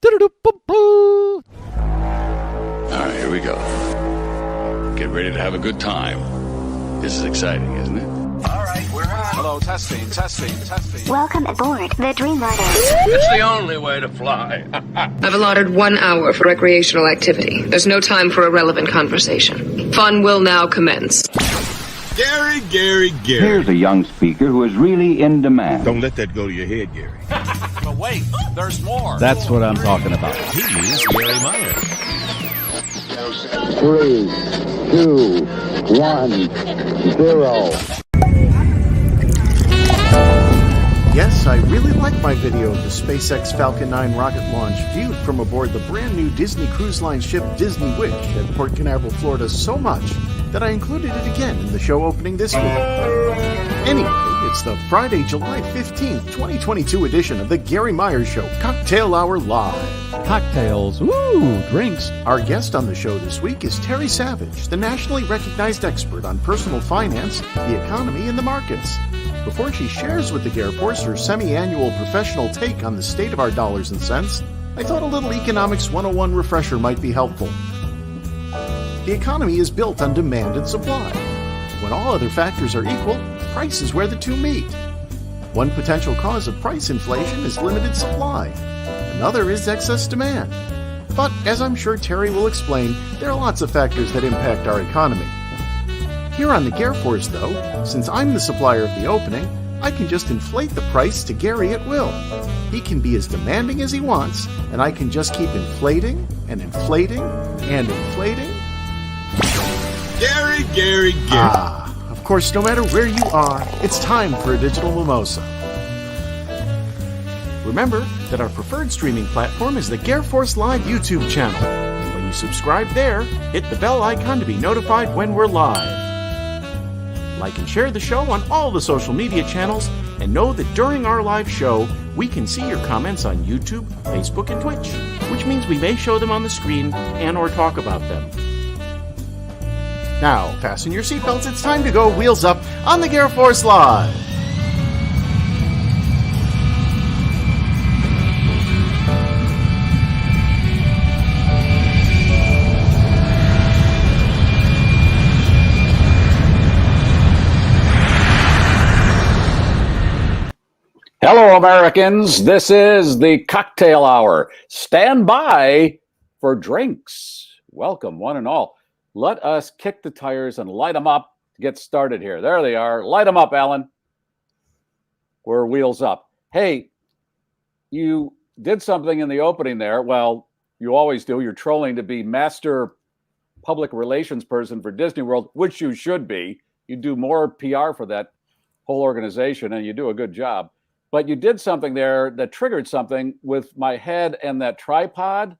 All right, here we go. Get ready to have a good time. This is exciting, isn't it? All right, we're on. Hello, testing. Welcome aboard the Dreamliner. It's the only way to fly. I've allotted 1 hour for recreational activity. There's no time for irrelevant conversation. Fun will now commence. Garry. Here's a young speaker who is really in demand. Don't let that go to your head, Garry. But wait, there's more. That's what I'm talking about. He is Garry Meier. 3, 2, 1, 0. Yes, I really like my video of the SpaceX Falcon 9 rocket launch viewed from aboard the brand new Disney Cruise Line ship Disney Wish at Port Canaveral, Florida so much that I included it again in the show opening this week. Anyway, it's the Friday, July 15th, 2022 edition of the Garry Meier Show Cocktail Hour Live. Cocktails, woo, drinks. Our guest on the show this week is Terry Savage, the nationally recognized expert on personal finance, the economy, and the markets. Before she shares with the GarrForce her semi-annual professional take on the state of our dollars and cents, I thought a little Economics 101 refresher might be helpful. The economy is built on demand and supply. When all other factors are equal, price is where the two meet. One potential cause of price inflation is limited supply. Another is excess demand. But, as I'm sure Terry will explain, there are lots of factors that impact our economy. Here on the GarrForce, though, since I'm the supplier of the opening, I can just inflate the price to Garry at will. He can be as demanding as he wants, and I can just keep inflating and inflating and inflating. Garry. Of course, no matter where you are, it's time for a digital mimosa. Remember that our preferred streaming platform is the GarrForce Live YouTube channel. When you subscribe there, hit the bell icon to be notified when we're live. Like and share the show on all the social media channels, and know that during our live show, we can see your comments on YouTube, Facebook, and Twitch, which means we may show them on the screen and or talk about them. Now, fasten your seatbelts, it's time to go wheels up on the GarrForce Live. Hello, Americans. This is the Cocktail Hour. Stand by for drinks. Welcome, one and all. Let us kick the tires and light them up to get started here. There they are. Light them up, Alan. We're wheels up. Hey, you did something in the opening there. Well, you always do. You're trolling to be master public relations person for Disney World, which you should be. You do more PR for that whole organization, and you do a good job. But you did something there that triggered something with my head and that tripod.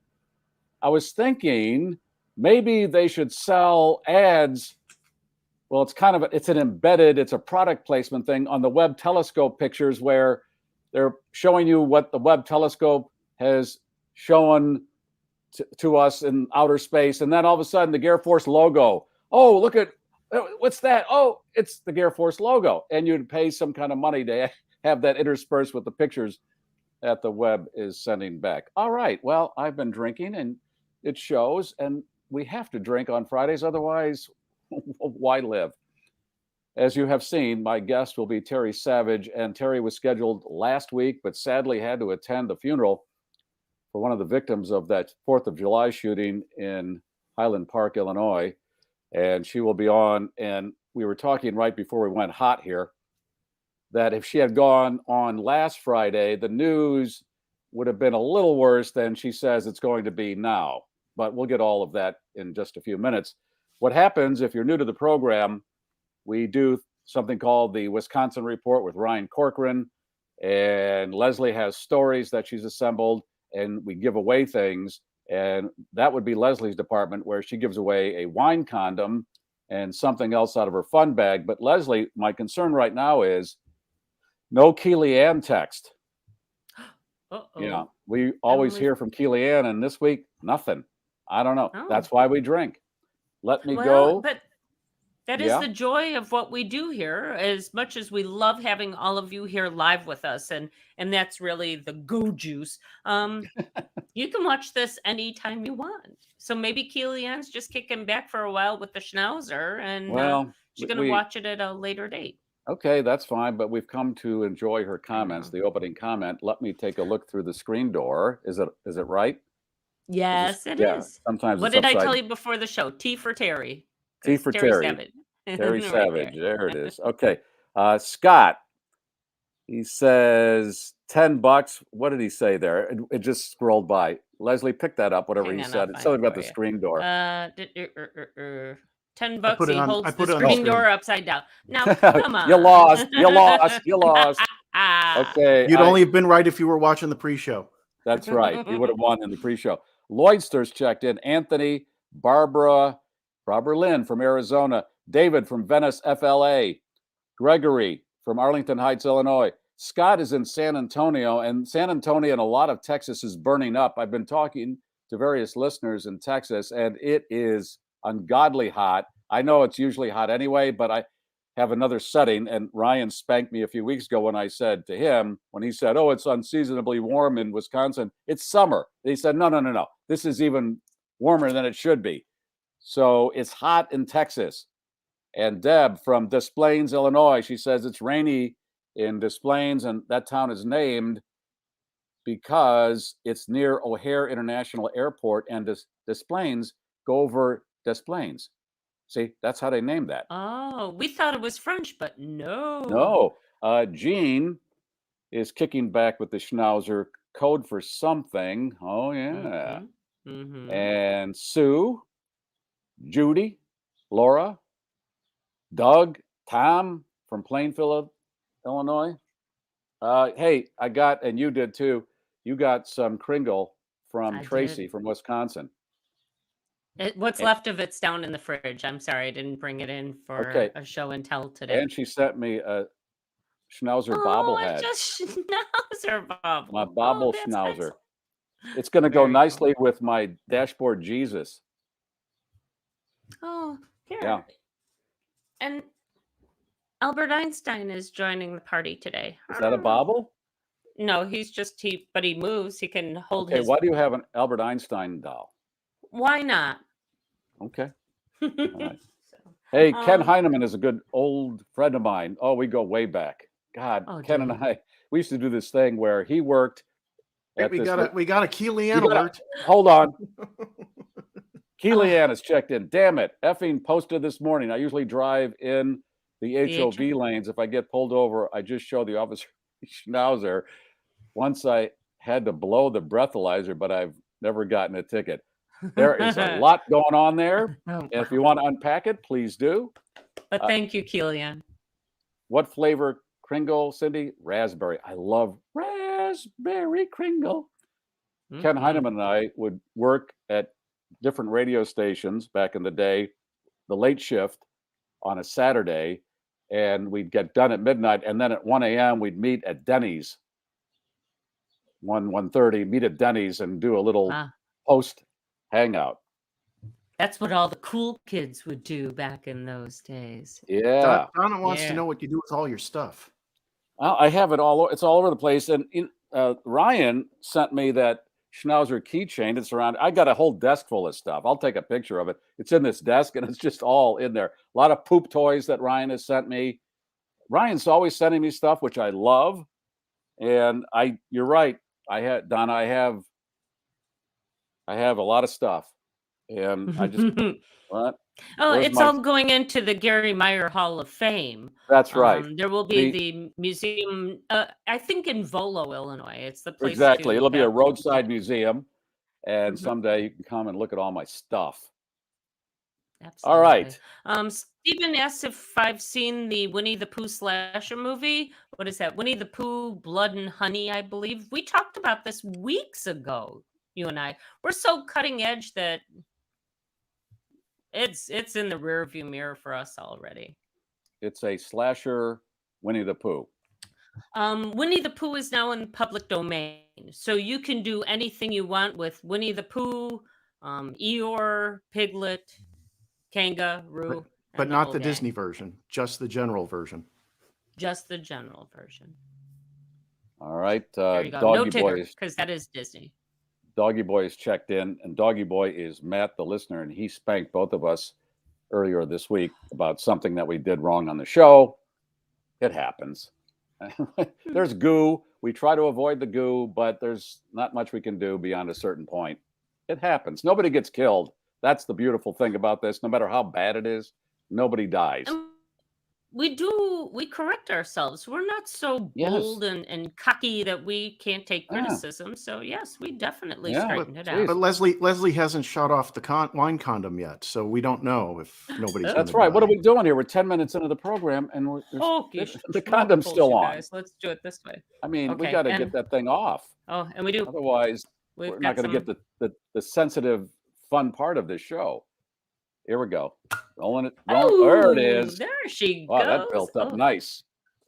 I was thinking maybe they should sell ads. Well, it's an embedded, it's a product placement thing on the Webb telescope pictures where they're showing you what the Webb telescope has shown to us in outer space. And then all of a sudden the GarrForce logo. Oh, look at, what's that? Oh, it's the GarrForce logo. And you'd pay some kind of money to have that interspersed with the pictures that the Webb is sending back. All right. Well, I've been drinking and it shows, and we have to drink on Fridays. Otherwise, why live? As you have seen, my guest will be Terry Savage, and Terry was scheduled last week, but sadly had to attend the funeral for one of the victims of that 4th of July shooting in Highland Park, Illinois. And she will be on, and we were talking right before we went hot here, that if she had gone on last Friday, the news would have been a little worse than she says it's going to be now. But we'll get all of that in just a few minutes. What happens if you're new to the program, we do something called the Wisconsin Report with Ryan Corcoran, and Leslie has stories that she's assembled, and we give away things. And that would be Leslie's department, where she gives away a wine condom and something else out of her fun bag. But Leslie, my concern right now is no Kellyanne text. Uh-oh. Yeah, we always hear from Kellyanne, and this week, nothing. I don't know. Oh. That's why we drink. Let me go. But that is the joy of what we do here, as much as we love having all of you here live with us. And that's really the go juice. You can watch this anytime you want. So maybe Keely-Ann's just kicking back for a while with the Schnauzer, and she's going to watch it at a later date. Okay, that's fine, but we've come to enjoy her comments, the opening comment. Let me take a look through the screen door. Is it right? Yes, it is. Sometimes what it's did I upside. tell you before the show? T for Terry. T for Terry. Savage. Terry Right Savage. There it is. Okay. Scott, he says $10. What did he say there? It just scrolled by. Leslie, pick that up, whatever he said. It's something about the screen door. $10. He holds the screen door upside down. Now, come on. You lost. Okay. You'd only have been right if you were watching the pre-show. That's right. You would have won in the pre-show. Lloydster's checked in. Anthony, Barbara Lynn from Arizona, David from Venice, FLA, Gregory from Arlington Heights, Illinois. Scott is in San Antonio, and San Antonio and a lot of Texas is burning up. I've been talking to various listeners in Texas, and it is ungodly hot. I know it's usually hot anyway, but I have another setting, and Ryan spanked me a few weeks ago when I said to him, when he said, oh, it's unseasonably warm in Wisconsin, it's summer. He said, no. This is even warmer than it should be. So it's hot in Texas. And Deb from Des Plaines, Illinois, she says it's rainy in Des Plaines, and that town is named because it's near O'Hare International Airport, and Des Plaines go over Des Plaines. See, that's how they named that. Oh, we thought it was French, but no. No. Jean is kicking back with the Schnauzer code for something. Oh, yeah. Mm-hmm. And Sue, Judy, Laura, Doug, Tom from Plainfield, Illinois. Hey, I got, and you did too, you got some Kringle from Tracy from Wisconsin. What's left of it's down in the fridge. I'm sorry, I didn't bring it in for a show and tell today. And she sent me a Schnauzer bobblehead. It's just Schnauzer bobble. My bobble Schnauzer. It's going to go nicely with my dashboard Jesus. Oh, here. Yeah. And Albert Einstein is joining the party today. Is that a bobble? No, but he moves. He can hold his. Why do you have an Albert Einstein doll? Why not? Okay. All right. Hey, Ken Heineman is a good old friend of mine. Oh, we go way back. God, Ken and I, we used to do this thing where he worked. We got a Keely-Ann alert. Hold on. Keely-Ann is checked in. Damn it. Effing posted this morning. I usually drive in the HOV lanes. If I get pulled over, I just show the officer Schnauzer. Once I had to blow the breathalyzer, but I've never gotten a ticket. There is a lot going on there. And if you want to unpack it, please do. But thank you, Keely-Ann. What flavor Kringle, Cindy? Raspberry. I love raspberry Kringle. Mm-hmm. Ken Heineman and I would work at different radio stations back in the day, the late shift on a Saturday, and we'd get done at midnight, and then at 1 a.m. we'd meet at Denny's. 1:30, meet at Denny's and do a little post hangout. That's what all the cool kids would do back in those days. Yeah. Donna wants to know what you do with all your stuff. I have it all. It's all over the place. And Ryan sent me that Schnauzer keychain. It's around. I got a whole desk full of stuff. I'll take a picture of it. It's in this desk, and it's just all in there. A lot of poop toys that Ryan has sent me. Ryan's always sending me stuff, which I love. And you're right. I have a lot of stuff, and I just what? Oh, it's all going into the Garry Meier Hall of Fame. That's right. There will be the museum, I think in Volo, Illinois. It's the place. Exactly. It'll be a roadside museum, and someday you can come and look at all my stuff. Absolutely. All right. Stephen asks if I've seen the Winnie the Pooh slasher movie. What is that? Winnie the Pooh, Blood and Honey, I believe. We talked about this weeks ago, you and I. We're so cutting edge that it's in the rearview mirror for us already. It's a slasher Winnie the Pooh. Winnie the Pooh is now in public domain, so you can do anything you want with Winnie the Pooh, Eeyore, Piglet, Kangaroo. But not the Disney version, just the general version. Just the general version. All right. There you go. Doggy No Tigger, Boys. because that is Disney. Doggy Boy has checked in, and Doggy Boy is Matt, the listener, and he spanked both of us earlier this week about something that we did wrong on the show. It happens. There's goo. We try to avoid the goo, but there's not much we can do beyond a certain point. It happens. Nobody gets killed. That's the beautiful thing about this. No matter how bad it is, nobody dies. We correct ourselves. We're not so bold and cocky that we can't take criticism. So yes, we definitely straightened it out. But Leslie hasn't shot off the wine condom yet, so we don't know if nobody's. That's right. What are we doing here? We're 10 minutes into the program, and the condom's still on. Guys. Let's do it this way. I mean, we got to get that thing off. Oh, and we do. Otherwise, we're not going to get the sensitive, fun part of this show. Here we go. Rolling it. There it is. There she goes. Wow, that built up nice.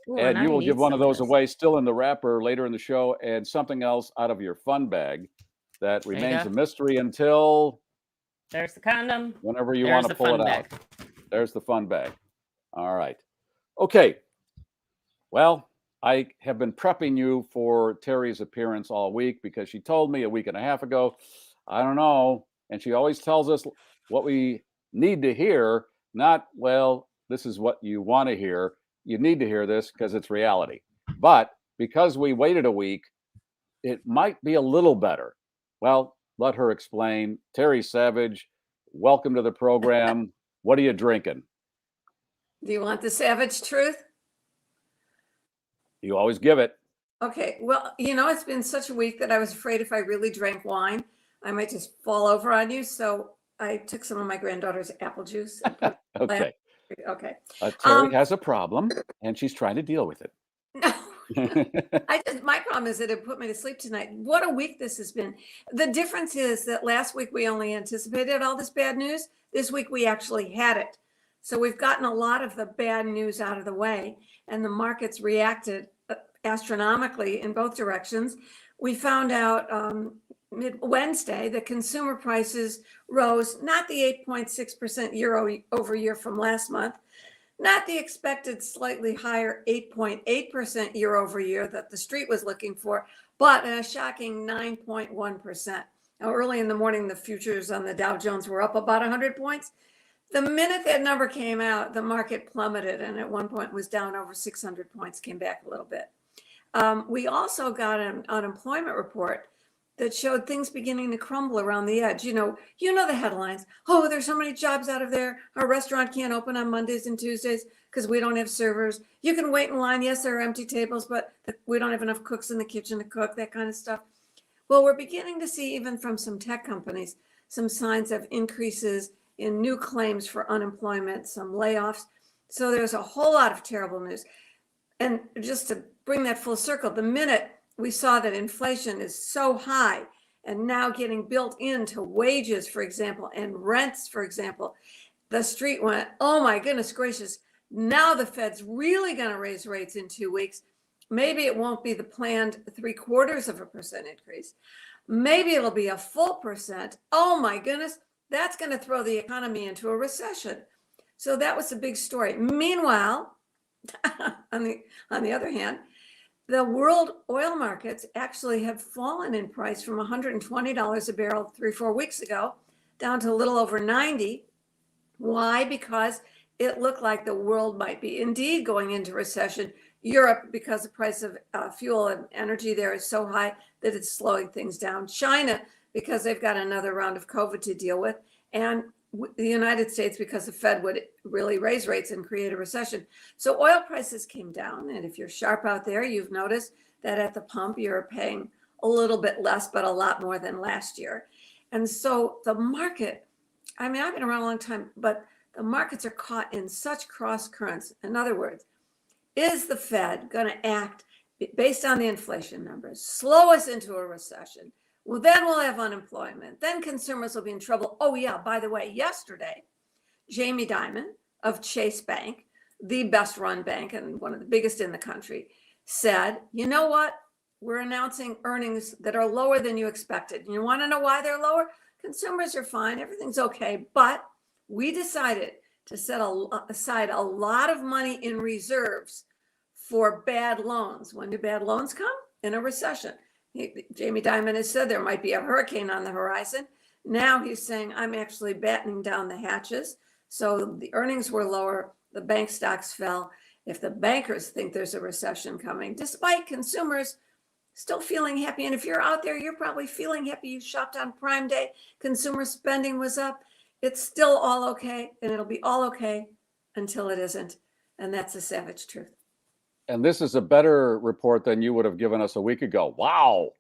Ooh, and you will give one of those away still in the wrapper later in the show, and something else out of your fun bag that remains a mystery until... There's the condom. Whenever you want to pull it out. There's the fun bag. All right. Okay. Well, I have been prepping you for Terry's appearance all week because she told me a week and a half ago, I don't know. And she always tells us what we need to hear, not, well, this is what you want to hear. You need to hear this because it's reality. But because we waited a week, it might be a little better. Well, let her explain. Terry Savage, welcome to the program. What are you drinking? Do you want the savage truth? You always give it. Okay. Well, it's been such a week that I was afraid if I really drank wine, I might just fall over on you. So I took some of my granddaughter's apple juice. Okay. Okay. Terry has a problem, and she's trying to deal with it. No. My problem is that it put me to sleep tonight. What a week this has been. The difference is that last week we only anticipated all this bad news. This week we actually had it. So we've gotten a lot of the bad news out of the way, and the markets reacted astronomically in both directions. We found out Wednesday that consumer prices rose, not the 8.6% year over year from last month, not the expected slightly higher 8.8% year over year that the street was looking for, but a shocking 9.1%. Now, early in the morning, the futures on the Dow Jones were up about 100 points. The minute that number came out, the market plummeted, and at one point was down over 600 points, came back a little bit. We also got an unemployment report that showed things beginning to crumble around the edge. You know the headlines. Oh, there's so many jobs out of there. Our restaurant can't open on Mondays and Tuesdays because we don't have servers. You can wait in line. Yes, there are empty tables, but we don't have enough cooks in the kitchen to cook, that kind of stuff. Well, we're beginning to see, even from some tech companies, some signs of increases in new claims for unemployment, some layoffs. So there's a whole lot of terrible news. And just to bring that full circle, the minute we saw that inflation is so high and now getting built into wages, for example, and rents, for example, the street went, oh my goodness gracious, now the Fed's really going to raise rates in 2 weeks. Maybe it won't be the planned 0.75% increase. Maybe it'll be a full percent. Oh my goodness, that's going to throw the economy into a recession. So that was a big story. Meanwhile, on the other hand, the world oil markets actually have fallen in price from $120 a barrel 3-4 weeks ago down to a little over 90. Why? Because it looked like the world might be indeed going into recession. Europe, because the price of fuel and energy there is so high that it's slowing things down. China, because they've got another round of COVID to deal with. And the United States, because the Fed would really raise rates and create a recession. So oil prices came down. And if you're sharp out there, you've noticed that at the pump, you're paying a little bit less, but a lot more than last year. And so the market, I mean, I've been around a long time, but the markets are caught in such cross currents. In other words, is the Fed going to act based on the inflation numbers, slow us into a recession? Well, then we'll have unemployment. Then consumers will be in trouble. Oh, yeah, by the way, yesterday, Jamie Dimon of Chase Bank, the best run bank and one of the biggest in the country, said, you know what? We're announcing earnings that are lower than you expected. You want to know why they're lower? Consumers are fine. Everything's okay. But we decided to set aside a lot of money in reserves for bad loans. When do bad loans come? In a recession. Jamie Dimon has said there might be a hurricane on the horizon. Now he's saying, I'm actually battening down the hatches. So the earnings were lower, the bank stocks fell. If the bankers think there's a recession coming, despite consumers still feeling happy, and if you're out there, you're probably feeling happy. You shopped on Prime Day, consumer spending was up. It's still all okay, and it'll be all okay until it isn't. And that's the savage truth. And this is a better report than you would have given us a week ago. Wow.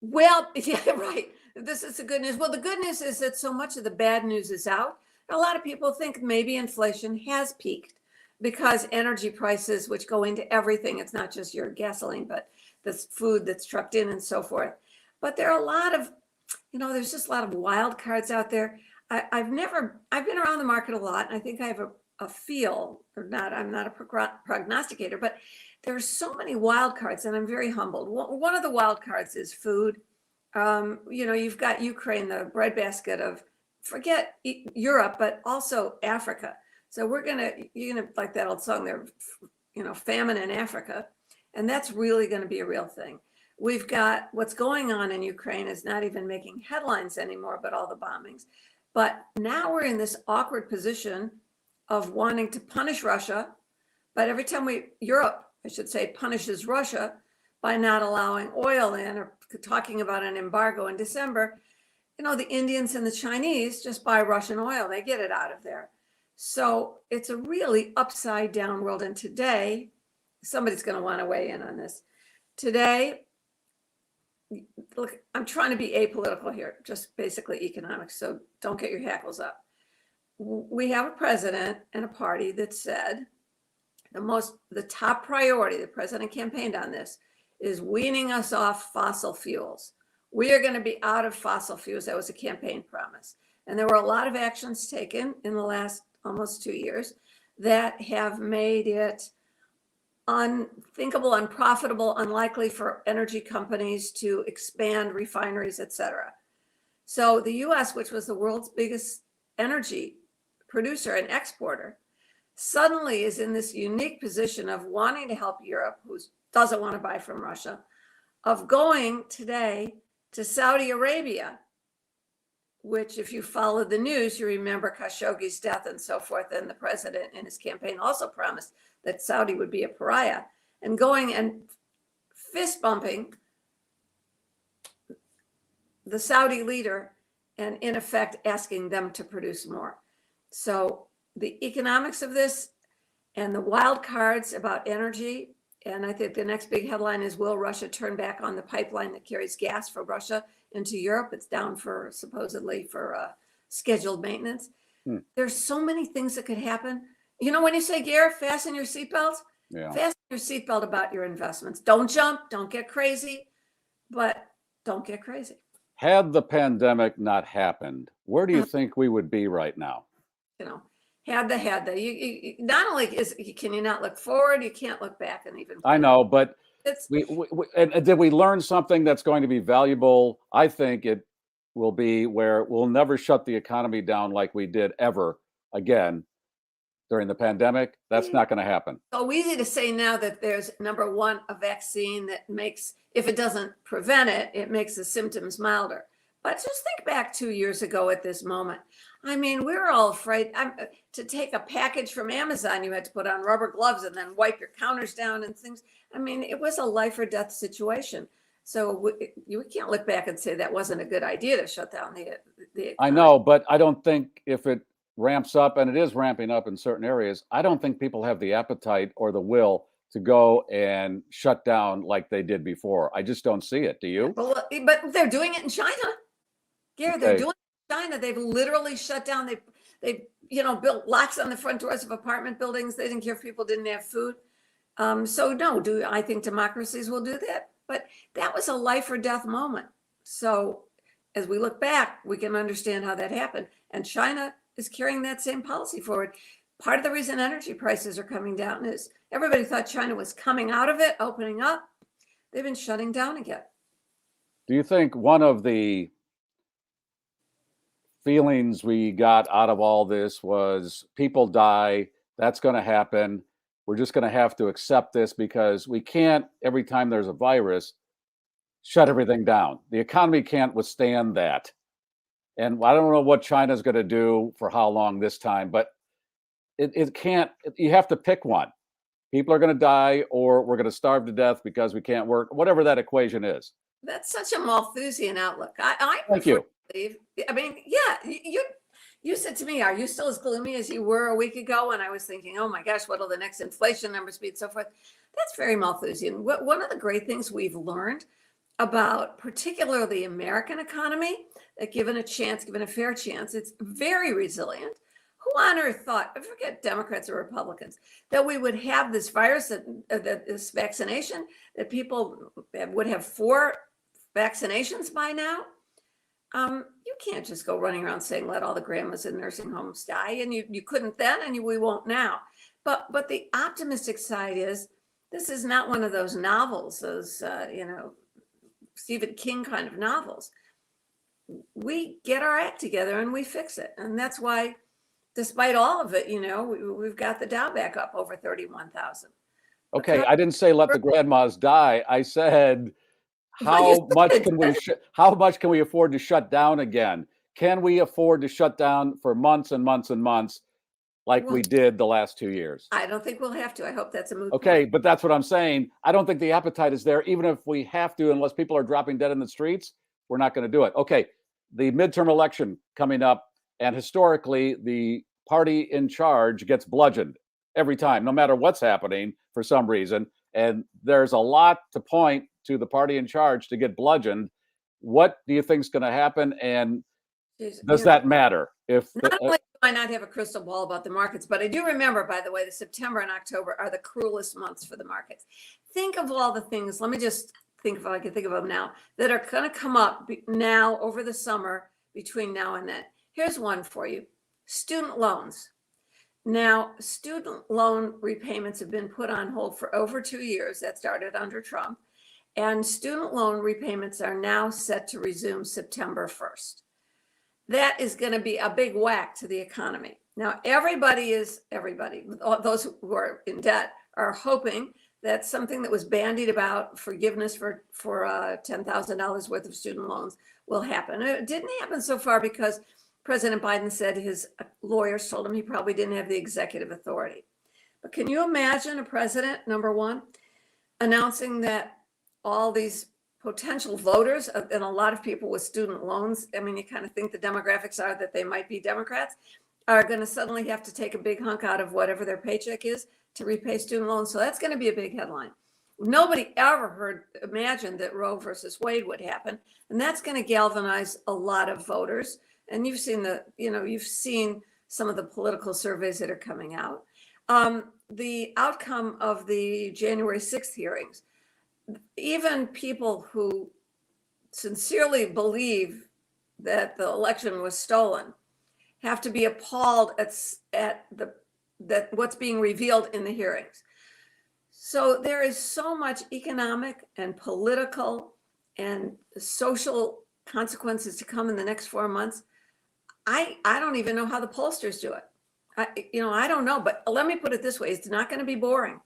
Well, yeah, right. This is the good news. Well, the good news is that so much of the bad news is out. A lot of people think maybe inflation has peaked because energy prices, which go into everything, it's not just your gasoline, but the food that's trucked in and so forth. But there are a lot of, there's just a lot of wild cards out there. I've been around the market a lot. And I think I have a feel, or not, I'm not a prognosticator, but there are so many wild cards, and I'm very humbled. One of the wild cards is food. You've got Ukraine, the breadbasket of, forget Europe, but also Africa. So you're gonna like that old song there, famine in Africa, and that's really going to be a real thing. We've got what's going on in Ukraine is not even making headlines anymore, but all the bombings. But now we're in this awkward position of wanting to punish Russia, but every time Europe, I should say, punishes Russia by not allowing oil in or talking about an embargo in December, the Indians and the Chinese just buy Russian oil. They get it out of there. So it's a really upside down world. And today, somebody's going to want to weigh in on this. Today, look, I'm trying to be apolitical here, just basically economics. So don't get your hackles up. We have a president and a party that said the top priority, the president campaigned on this, is weaning us off fossil fuels. We are going to be out of fossil fuels. That was a campaign promise. And there were a lot of actions taken in the last almost 2 years that have made it unthinkable, unprofitable, unlikely for energy companies to expand refineries, et cetera. So the US, which was the world's biggest energy producer and exporter, suddenly is in this unique position of wanting to help Europe, who doesn't want to buy from Russia, of going today to Saudi Arabia, which, if you follow the news, you remember Khashoggi's death and so forth. And the president in his campaign also promised that Saudi would be a pariah, and going and fist bumping the Saudi leader and in effect asking them to produce more. So the economics of this and the wild cards about energy, and I think the next big headline is, will Russia turn back on the pipeline that carries gas for Russia into Europe? It's down supposedly for scheduled maintenance. There's so many things that could happen. When you say, Garrett, fasten your seatbelts, fasten your seatbelt about your investments. Don't jump, don't get crazy, but don't get crazy. Had the pandemic not happened, where do you think we would be right now? Had the. You not only can you not look forward, you can't look back and even. I know, but and did we learn something that's going to be valuable? I think it will be where we'll never shut the economy down like we did ever again during the pandemic. That's not going to happen. So easy to say now that there's, number one, a vaccine that makes, if it doesn't prevent it, it makes the symptoms milder. But just think back 2 years ago at this moment. I mean, we were all afraid to take a package from Amazon. You had to put on rubber gloves and then wipe your counters down and things. I mean, it was a life or death situation. So you can't look back and say that wasn't a good idea to shut down the economy. I know, but I don't think if it ramps up, and it is ramping up in certain areas, I don't think people have the appetite or the will to go and shut down like they did before. I just don't see it. Do you? Well, but they're doing it in China. Gary, they're doing it in China. They've literally shut down. They built locks on the front doors of apartment buildings. They didn't care if people didn't have food. So no, I think democracies will do that? But that was a life or death moment. So as we look back, we can understand how that happened. And China is carrying that same policy forward. Part of the reason energy prices are coming down is everybody thought China was coming out of it, opening up. They've been shutting down again. Do you think one of the feelings we got out of all this was people die? That's going to happen. We're just going to have to accept this because we can't, every time there's a virus, shut everything down. The economy can't withstand that. And I don't know what China's going to do for how long this time, but it can't. You have to pick one. People are going to die, or we're going to starve to death because we can't work, whatever that equation is. That's such a Malthusian outlook. I Thank you. believe, I mean, yeah, you said to me, are you still as gloomy as you were a week ago? And I was thinking, oh my gosh, what will the next inflation numbers be and so forth? That's very Malthusian. One of the great things we've learned about particularly the American economy, that given a chance, given a fair chance, it's very resilient. Who on earth thought, I forget Democrats or Republicans, that we would have this virus, that this vaccination, that people would have 4 vaccinations by now? You can't just go running around saying, let all the grandmas in nursing homes die. And you couldn't then, and we won't now. But the optimistic side is, this is not one of those novels, those, Stephen King kind of novels. We get our act together and we fix it. And that's why, despite all of it, we've got the Dow back up over 31,000. Okay, I didn't say let the grandmas die. I said, how much can we afford to shut down again? Can we afford to shut down for months and months and months like we did the last 2 years? I don't think we'll have to. I hope that's a moot Okay, point. but that's what I'm saying. I don't think the appetite is there, even if we have to, unless people are dropping dead in the streets, we're not going to do it. Okay, the midterm election coming up, and historically, the party in charge gets bludgeoned every time, no matter what's happening for some reason. And there's a lot to point to the party in charge to get bludgeoned. What do you think is going to happen? And does that matter? Not only do I not have a crystal ball about the markets, but I do remember, by the way, that September and October are the cruelest months for the markets. Think of all the things. Let me just think if I can think of them now that are going to come up now over the summer between now and then. Here's one for you. Student loans. Now, student loan repayments have been put on hold for over 2 years. That started under Trump. And student loan repayments are now set to resume September 1st. That is going to be a big whack to the economy. Now, everybody, those who are in debt are hoping that something that was bandied about, forgiveness for $10,000 worth of student loans, will happen. It didn't happen so far because President Biden said his lawyers told him he probably didn't have the executive authority. But can you imagine a president, number one, announcing that all these potential voters and a lot of people with student loans, I mean, you kind of think the demographics are that they might be Democrats, are going to suddenly have to take a big hunk out of whatever their paycheck is to repay student loans. So that's going to be a big headline. Nobody ever imagined that Roe versus Wade would happen. And that's going to galvanize a lot of voters. And you've seen some of the political surveys that are coming out. The outcome of the January 6th hearings, even people who sincerely believe that the election was stolen have to be appalled at what's being revealed in the hearings. So there is so much economic and political and social consequences to come in the next 4 months. I don't even know how the pollsters do it. I don't know, but let me put it this way. It's not going to be boring.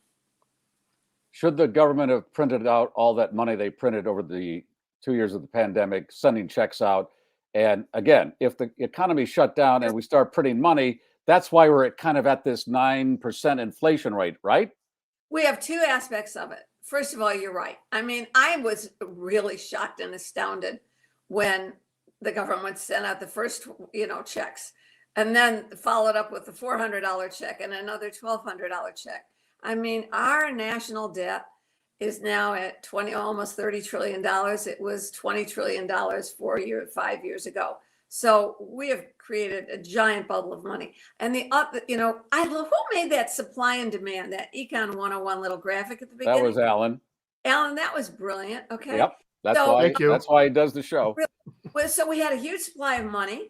Should the government have printed out all that money they printed over the 2 years of the pandemic, sending checks out? And again, if the economy shut down and we start printing money, that's why we're at this 9% inflation rate, right? We have two aspects of it. First of all, you're right. I mean, I was really shocked and astounded when the government sent out the first, checks, and then followed up with the $400 check and another $1,200 check. I mean, our national debt is now at almost $30 trillion. It was $20 trillion 5 years ago. So we have created a giant bubble of money. And who made that supply and demand, that Econ 101 little graphic at the beginning? That was Alan. Alan, that was brilliant. Okay. Yep. That's why he does the show. So we had a huge supply of money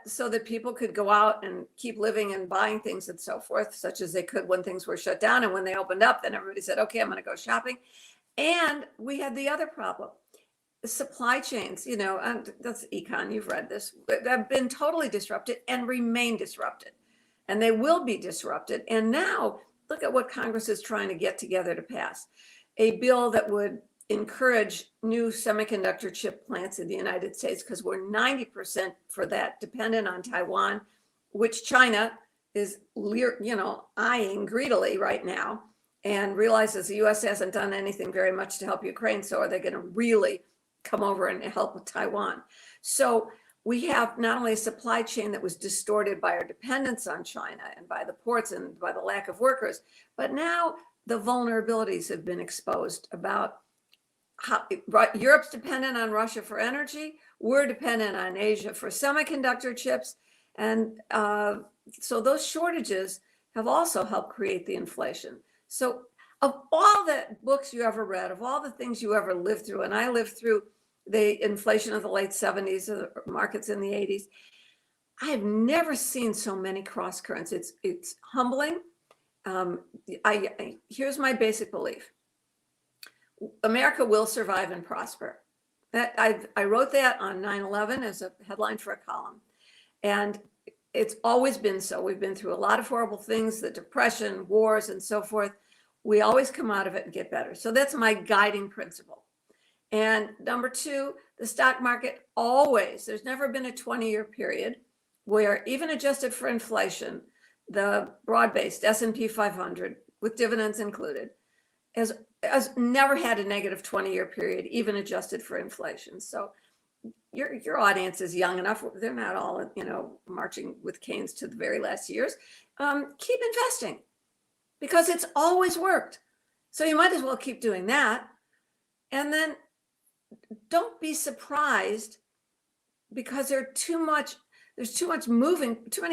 so that people could go out and keep living and buying things and so forth, such as they could when things were shut down. And when they opened up, then everybody said, okay, I'm going to go shopping. And we had the other problem. Supply chains, and that's econ, you've read this, have been totally disrupted and remain disrupted. And they will be disrupted. And now look at what Congress is trying to get together to pass. A bill that would encourage new semiconductor chip plants in the United States because we're 90% for that dependent on Taiwan, which China is, eyeing greedily right now and realizes the U.S. hasn't done anything very much to help Ukraine. So are they going to really come over and help with Taiwan? So we have not only a supply chain that was distorted by our dependence on China and by the ports and by the lack of workers, but now the vulnerabilities have been exposed about how Europe's dependent on Russia for energy. We're dependent on Asia for semiconductor chips. And so those shortages have also helped create the inflation. So of all the books you ever read, of all the things you ever lived through, and I lived through the inflation of the late 70s, the markets in the 80s, I have never seen so many cross currents. It's humbling. Here's my basic belief. America will survive and prosper. I wrote that on 9/11 as a headline for a column. And it's always been so. We've been through a lot of horrible things, the depression, wars, and so forth. We always come out of it and get better. So that's my guiding principle. And number two, the stock market always, there's never been a 20-year period where, even adjusted for inflation, the broad-based S&P 500 with dividends included has never had a negative 20-year period, even adjusted for inflation. So your audience is young enough. They're not all, marching with canes to the very last years. Keep investing because it's always worked. So you might as well keep doing that. And then don't be surprised because there's too many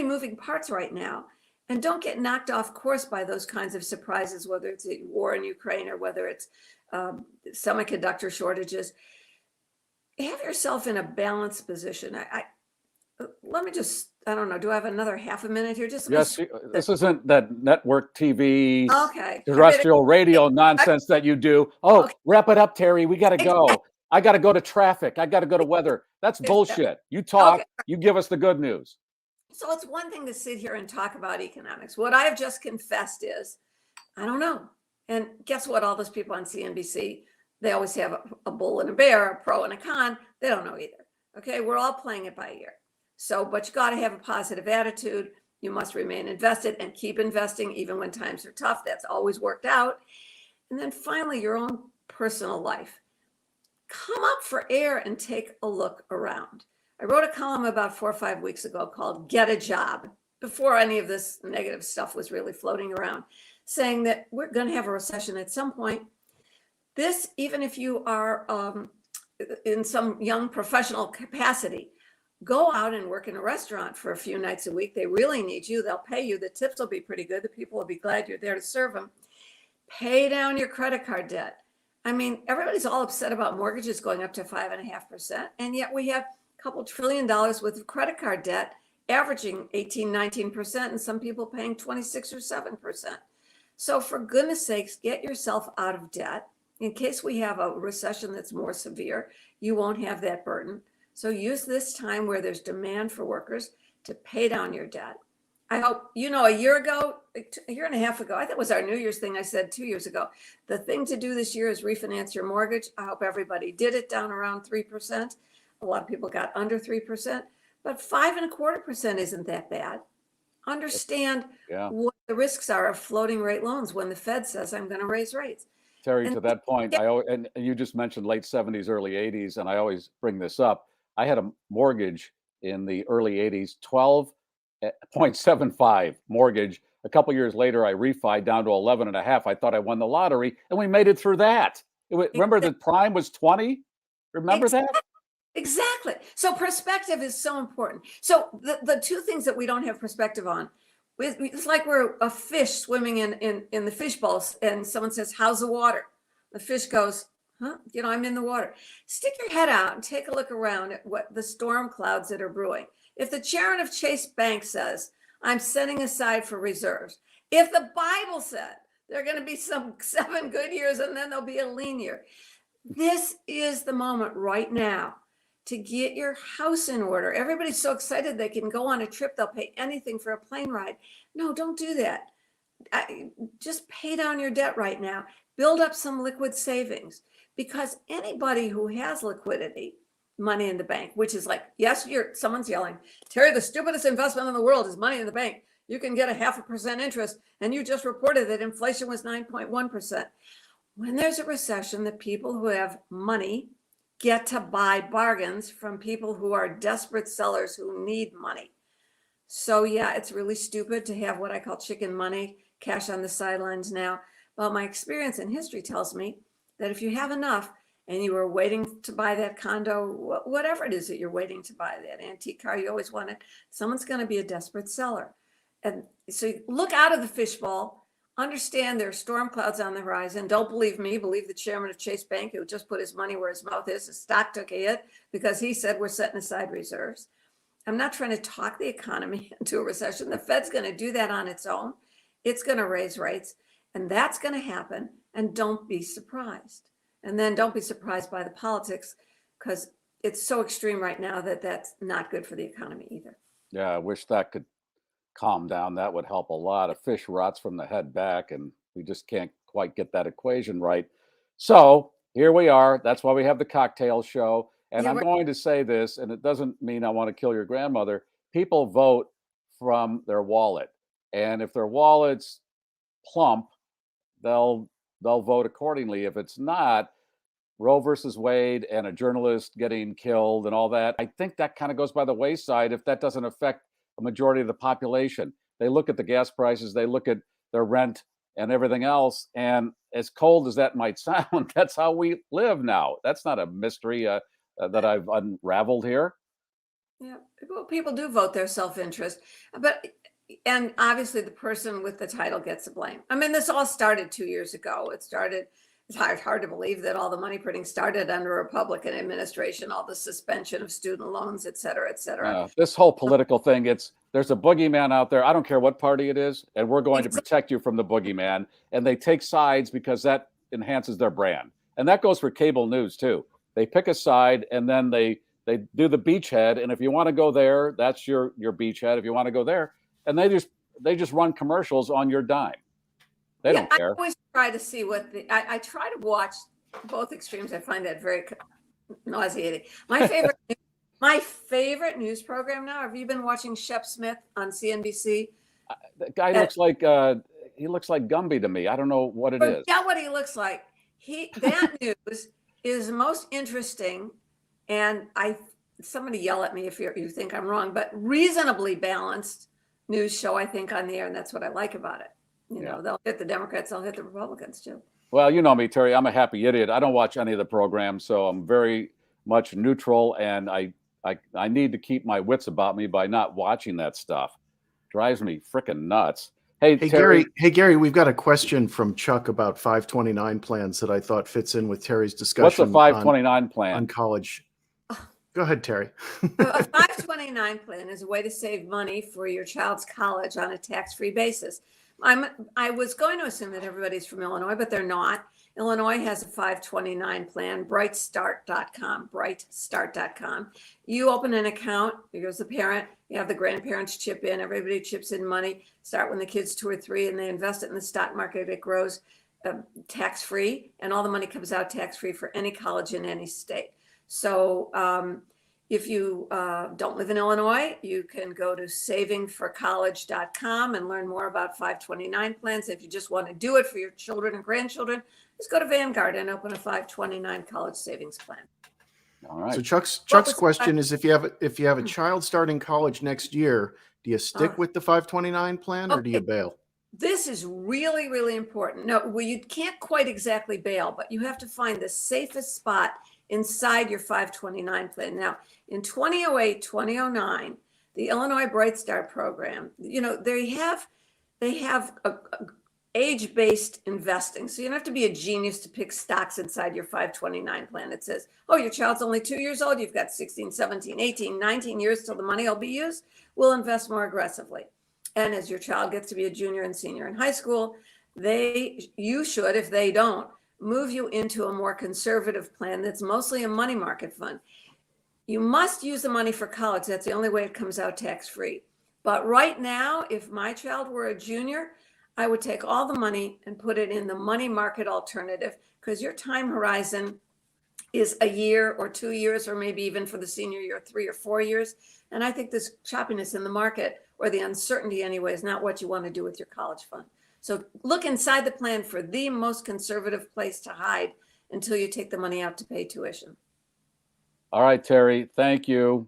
moving parts right now. And don't get knocked off course by those kinds of surprises, whether it's a war in Ukraine or whether it's semiconductor shortages. Have yourself in a balanced position. Let me just, I don't know, do I have another half a minute here? Yes, this isn't that network TV, okay, terrestrial radio nonsense that you do. Oh, okay. Wrap it up, Terry. We got to go. I got to go to traffic. I got to go to weather. That's bullshit. You talk, okay. You give us the good news. So it's one thing to sit here and talk about economics. What I have just confessed is, I don't know. And guess what? All those people on CNBC, they always have a bull and a bear, a pro and a con. They don't know either. Okay, we're all playing it by ear. So, but you got to have a positive attitude. You must remain invested and keep investing even when times are tough. That's always worked out. And then finally, your own personal life. Come up for air and take a look around. I wrote a column about 4 or 5 weeks ago called Get a Job, before any of this negative stuff was really floating around, saying that we're going to have a recession at some point. This, even if you are in some young professional capacity, go out and work in a restaurant for a few nights a week. They really need you. They'll pay you. The tips will be pretty good. The people will be glad you're there to serve them. Pay down your credit card debt. I mean, everybody's all upset about mortgages going up to 5.5%. And yet we have a couple $1 trillion worth of credit card debt averaging 18, 19%, and some people paying 26 or 7%. So for goodness sakes, get yourself out of debt. In case we have a recession that's more severe, you won't have that burden. So use this time where there's demand for workers to pay down your debt. I hope, a year and a half ago, I think it was our New Year's thing I said 2 years ago, the thing to do this year is refinance your mortgage. I hope everybody did it down around 3%. A lot of people got under 3%, but 5.25% isn't that bad. Understand what the risks are of floating rate loans when the Fed says I'm going to raise rates. Terry, to that point, and you just mentioned late 70s, early 80s, and I always bring this up. I had a mortgage in the early 80s, 12.75 mortgage. A couple years later, I refied down to 11.5. I thought I won the lottery, and we made it through that. Remember the prime was 20? Remember that? Exactly. So perspective is so important. So the two things that we don't have perspective on, it's like we're a fish swimming in the fish bowl, and someone says, "How's the water?" The fish goes, I'm in the water. Stick your head out and take a look around at what the storm clouds that are brewing. If the chairman of Chase Bank says, I'm setting aside for reserves, if the Bible said there are going to be some 7 good years and then there'll be a lean year, this is the moment right now to get your house in order. Everybody's so excited they can go on a trip. They'll pay anything for a plane ride. No, don't do that. Just pay down your debt right now. Build up some liquid savings. because anybody who has liquidity, money in the bank, which is like, yes, someone's yelling, Terry, the stupidest investment in the world is money in the bank. You can get a 0.5% interest, and you just reported that inflation was 9.1%. When there's a recession, the people who have money get to buy bargains from people who are desperate sellers who need money. So yeah, it's really stupid to have what I call chicken money, cash on the sidelines now. But my experience in history tells me that if you have enough and you were waiting to buy that condo, whatever it is that you're waiting to buy, that antique car you always wanted, someone's going to be a desperate seller. And so you look out of the fishbowl, understand there are storm clouds on the horizon. Don't believe me, believe the chairman of Chase Bank, who just put his money where his mouth is. The stock took a hit because he said we're setting aside reserves. I'm not trying to talk the economy into a recession. The Fed's going to do that on its own. It's going to raise rates, and that's going to happen. And don't be surprised. And then don't be surprised by the politics, because it's so extreme right now that that's not good for the economy either. Yeah, I wish that could calm down. That would help a lot. A fish rots from the head back, and we just can't quite get that equation right. So here we are. That's why we have the cocktail show. And Yeah, I'm going to say this, and it doesn't mean I want to kill your grandmother. People vote from their wallet. And if their wallet's plump, they'll vote accordingly. If it's not, Roe versus Wade and a journalist getting killed and all that, I think that kind of goes by the wayside if that doesn't affect a majority of the population. They look at the gas prices, they look at their rent and everything else. And as cold as that might sound, that's how we live now. That's not a mystery that I've unraveled here. Yeah, well, people do vote their self-interest, and obviously the person with the title gets the blame. I mean, this all started 2 years ago. It's hard to believe that all the money printing started under a Republican administration, all the suspension of student loans, et cetera, et cetera. This whole political thing, there's a boogeyman out there. I don't care what party it is, and we're going to protect you from the boogeyman. And they take sides because that enhances their brand. And that goes for cable news too. They pick a side, and then they do the beachhead. And if you want to go there, that's your beachhead. If you want to go there, and they just run commercials on your dime. They don't care. I always try to see I try to watch both extremes. I find that very nauseating. My favorite news program now. Have you been watching Shep Smith on CNBC? The guy looks like Gumby to me. I don't know what it is. Yeah, what he looks like. That news is most interesting, and somebody yell at me if you think I'm wrong, but reasonably balanced news show, I think, on the air, and that's what I like about it. You know, they'll hit the Democrats, they'll hit the Republicans too. Well, you know me, Terry. I'm a happy idiot. I don't watch any of the programs, so I'm very much neutral, and I need to keep my wits about me by not watching that stuff. Drives me freaking nuts. Hey, Terry. Gary, we've got a question from Chuck about 529 plans that I thought fits in with Terry's discussion. What's a 529 plan? On college. Go ahead, Terry. A 529 plan is a way to save money for your child's college on a tax-free basis. I was going to assume that everybody's from Illinois, but they're not. Illinois has a 529 plan, brightstart.com. You open an account, here's the parent, you have the grandparents chip in, everybody chips in money, start when the kid's 2 or 3, and they invest it in the stock market. It grows tax-free, and all the money comes out tax-free for any college in any state. So if you don't live in Illinois, you can go to savingforcollege.com and learn more about 529 plans. If you just want to do it for your children and grandchildren, just go to Vanguard and open a 529 college savings plan. All right. So Chuck's question is, if you have a child starting college next year, do you stick with the 529 plan or do you bail? This is really, really important. No, well, you can't quite exactly bail, but you have to find the safest spot inside your 529 plan. Now, in 2008, 2009, the Illinois Bright Start program, they have a age-based investing. So you don't have to be a genius to pick stocks inside your 529 plan. It says, oh, your child's only 2 years old. You've got 16, 17, 18, 19 years till the money will be used. We'll invest more aggressively. And as your child gets to be a junior and senior in high school, you should, if they don't, move you into a more conservative plan that's mostly a money market fund. You must use the money for college. That's the only way it comes out tax-free. But right now, if my child were a junior, I would take all the money and put it in the money market alternative, because your time horizon is a year or 2 years, or maybe even for the senior year, 3 or 4 years. And I think this choppiness in the market, or the uncertainty anyway, is not what you want to do with your college fund. So look inside the plan for the most conservative place to hide until you take the money out to pay tuition. All right, Terry, thank you.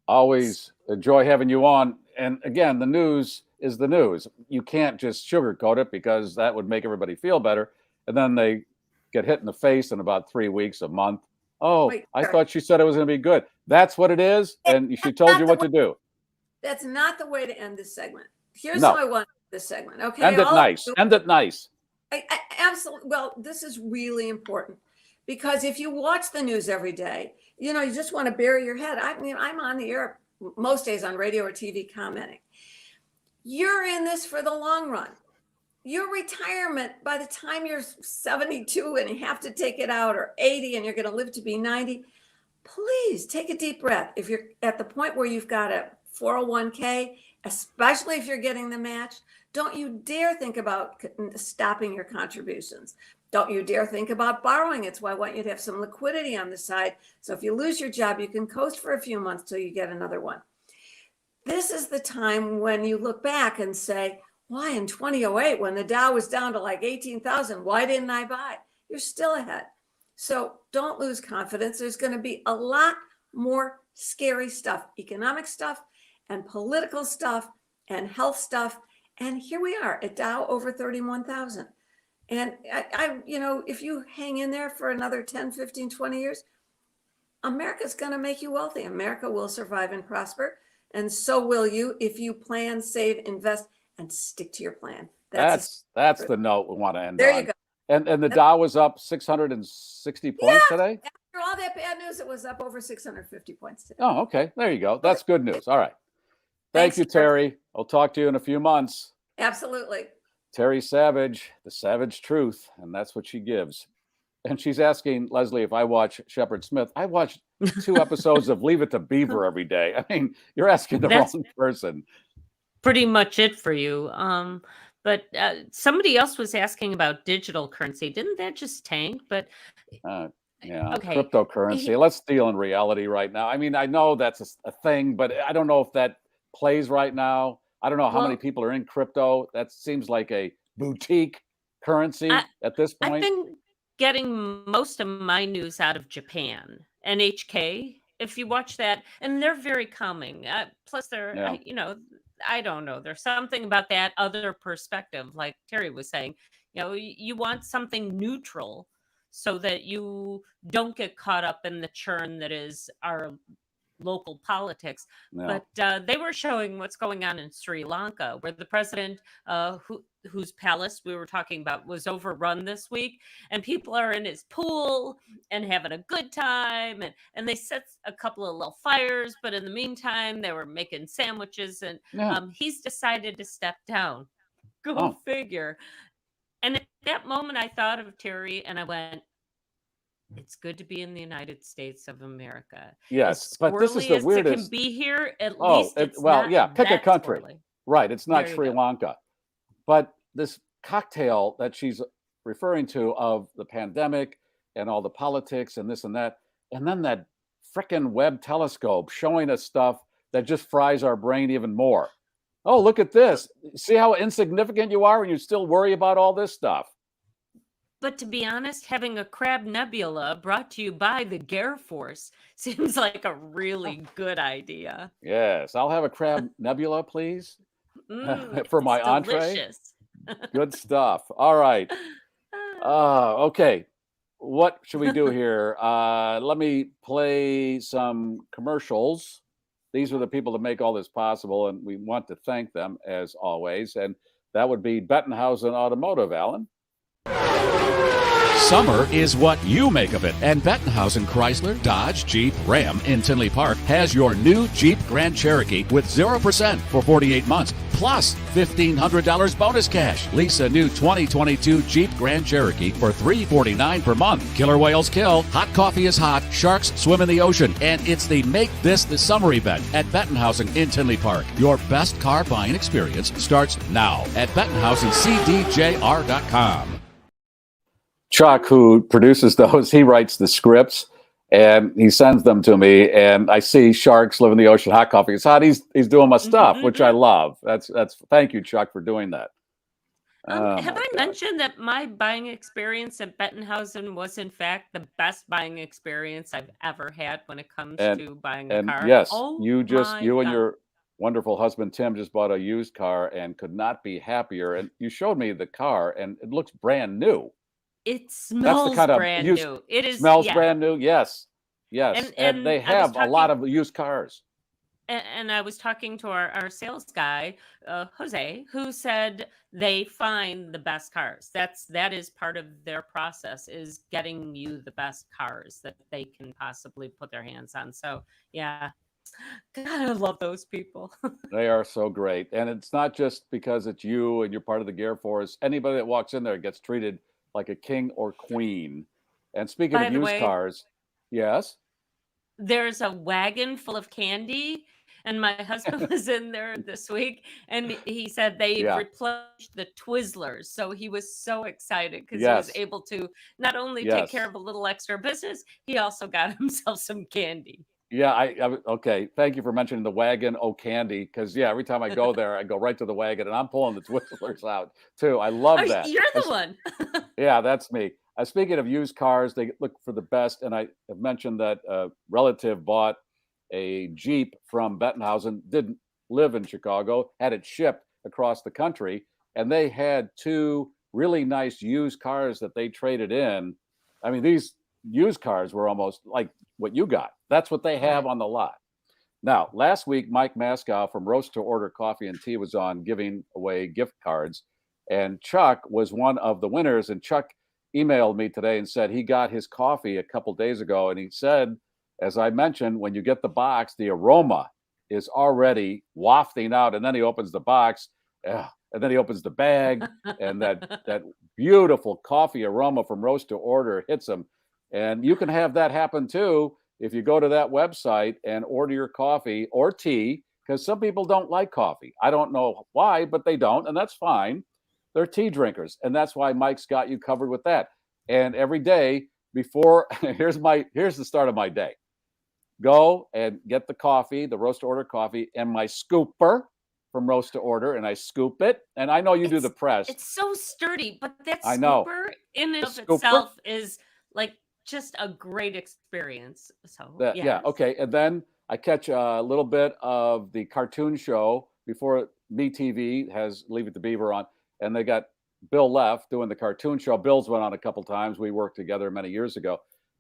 Always enjoy having you on. And again, the news is the news. You can't just sugarcoat it, because that would make everybody feel better. And then they get hit in the face in about 3 weeks, a month. Oh, Wait, I sorry. thought she said it was going to be good. That's what it is. And she told you what to do. That's not the way to end this segment. Here's No. how I want this segment. Okay. End it nice. End it nice. I absolutely. Well, this is really important, because if you watch the news every day, you just want to bury your head. I mean, I'm on the air most days on radio or TV commenting. You're in this for the long run. Your retirement, by the time you're 72 and you have to take it out, or 80 and you're going to live to be 90, please take a deep breath. If you're at the point where you've got a 401k, especially if you're getting the match, don't you dare think about stopping your contributions. Don't you dare think about borrowing. It's why I want you to have some liquidity on the side. So if you lose your job, you can coast for a few months till you get another one. This is the time when you look back and say, why in 2008, when the Dow was down to like 18,000, why didn't I buy? You're still ahead. So don't lose confidence. There's going to be a lot more scary stuff, economic stuff and political stuff and health stuff. And here we are at Dow over 31,000. And if you hang in there for another 10, 15, 20 years, America's going to make you wealthy. America will survive and prosper. And so will you if you plan, save, invest, and stick to your plan. That's the note we want to end on. There you go. And the Dow was up 660 points today? After all that bad news, it was up over 650 points today. Oh, okay. There you go. That's good news. All right. Thank you, Terry. I'll talk to you in a few months. Absolutely. Terry Savage, the savage truth, and that's what she gives. And she's asking Leslie if I watch Shepard Smith. I watch 2 episodes of Leave It to Beaver every day. I mean, you're asking the wrong person. Pretty much it for you. But somebody else was asking about digital currency. Didn't that just tank? But yeah, okay. Cryptocurrency. Let's deal in reality right now. I mean, I know that's a thing, but I don't know if that plays right now. I don't know how many people are in crypto. That seems like a boutique currency at this point. I've been getting most of my news out of Japan. NHK, if you watch that, and they're very calming. Plus, they're, I don't know. There's something about that other perspective, like Terry was saying. You want something neutral so that you don't get caught up in the churn that is our local politics. But they were showing what's going on in Sri Lanka, where the president, whose palace we were talking about, was overrun this week, and people are in his pool and having a good time, and they set a couple of little fires, but in the meantime they were making sandwiches, and he's decided to step down. Go figure. And at that moment I thought of Terry and I went, it's good to be in the United States of America. Yes, but this is the weirdest. It can be here. At least it's pick a country. Squirrely. Right, it's not Sri Lanka. But this cocktail that she's referring to of the pandemic and all the politics and this and that, and then that frickin' Webb telescope showing us stuff that just fries our brain even more. Oh, look at this. See how insignificant you are when you still worry about all this stuff. But to be honest, having a crab nebula brought to you by the GarrForce seems like a really good idea. Yes, I'll have a crab nebula, please, for my entree. Good stuff. All right. Okay. What should we do here? Let me play some commercials. These are the people that make all this possible, and we want to thank them as always. And that would be Bettenhausen Automotive, Alan. Summer is what you make of it, and Bettenhausen Chrysler, Dodge, Jeep, Ram in Tinley Park has your new Jeep Grand Cherokee with 0% for 48 months, plus $1,500 bonus cash. Lease a new 2022 Jeep Grand Cherokee for $349 per month. Killer whales kill, hot coffee is hot, sharks swim in the ocean, and it's the Make This the Summer event at Bettenhausen in Tinley Park. Your best car buying experience starts now at BettenhausenCDJR.com. Chuck, who produces those, he writes the scripts. And he sends them to me, and I see Sharks Live in the Ocean Hot Coffee. It's hot. He's doing my stuff, which I love. That's thank you, Chuck, for doing that. Have I mentioned that my buying experience at Bettenhausen was in fact the best buying experience I've ever had when it comes to buying a car? Yes, Oh, you and God. your wonderful husband Tim just bought a used car and could not be happier. And you showed me the car, and it looks brand new. It smells brand new. It is smells brand new. Yes, yes, and they have a lot of used cars. And I was talking to our sales guy, Jose, who said they find the best cars. That is part of their process, is getting you the best cars that they can possibly put their hands on. So yeah, God, I love those people. They are so great, and it's not just because it's you and you're part of the GarrForce. Anybody that walks in there gets treated like a king or queen. And speaking of used cars, yes, there's a wagon full of candy. And my husband was in there this week, and he said they replenished the Twizzlers. So he was so excited because he was able to not only take care of a little extra business, he also got himself some candy. Yeah, okay. Thank you for mentioning the wagon, candy, because every time I go there, I go right to the wagon, and I'm pulling the Twizzlers out too. I love that. You're the one. Yeah, that's me. Speaking of used cars, they look for the best, and I have mentioned that a relative bought a Jeep from Bettenhausen, didn't live in Chicago, had it shipped across the country, and they had two really nice used cars that they traded in. I mean, these used cars were almost like what you got. That's what they have on the lot. Now, last week, Mike Maskow from Roast to Order Coffee and Tea was on giving away gift cards, and Chuck was one of the winners. And Chuck emailed me today and said he got his coffee a couple days ago, and he said, as I mentioned, when you get the box, the aroma is already wafting out, and then he opens the box, and then he opens the bag, and that beautiful coffee aroma from Roast to Order hits him. And you can have that happen too if you go to that website and order your coffee or tea, because some people don't like coffee. I don't know why, but they don't, and that's fine. They're tea drinkers, and that's why Mike's got you covered with that. And every day before, here's the start of my day. Go and get the coffee, the Roast to Order coffee, and my scooper from Roast to Order, and I scoop it. And I know you do the press. It's so sturdy, but that I know. scooper in and of itself is like just a great experience. So yeah, okay. And then I catch a little bit of the cartoon show before MeTV has Leave It to Beaver on, and they got Bill Leff doing the cartoon show. Bill's went on a couple times. We worked together many years ago,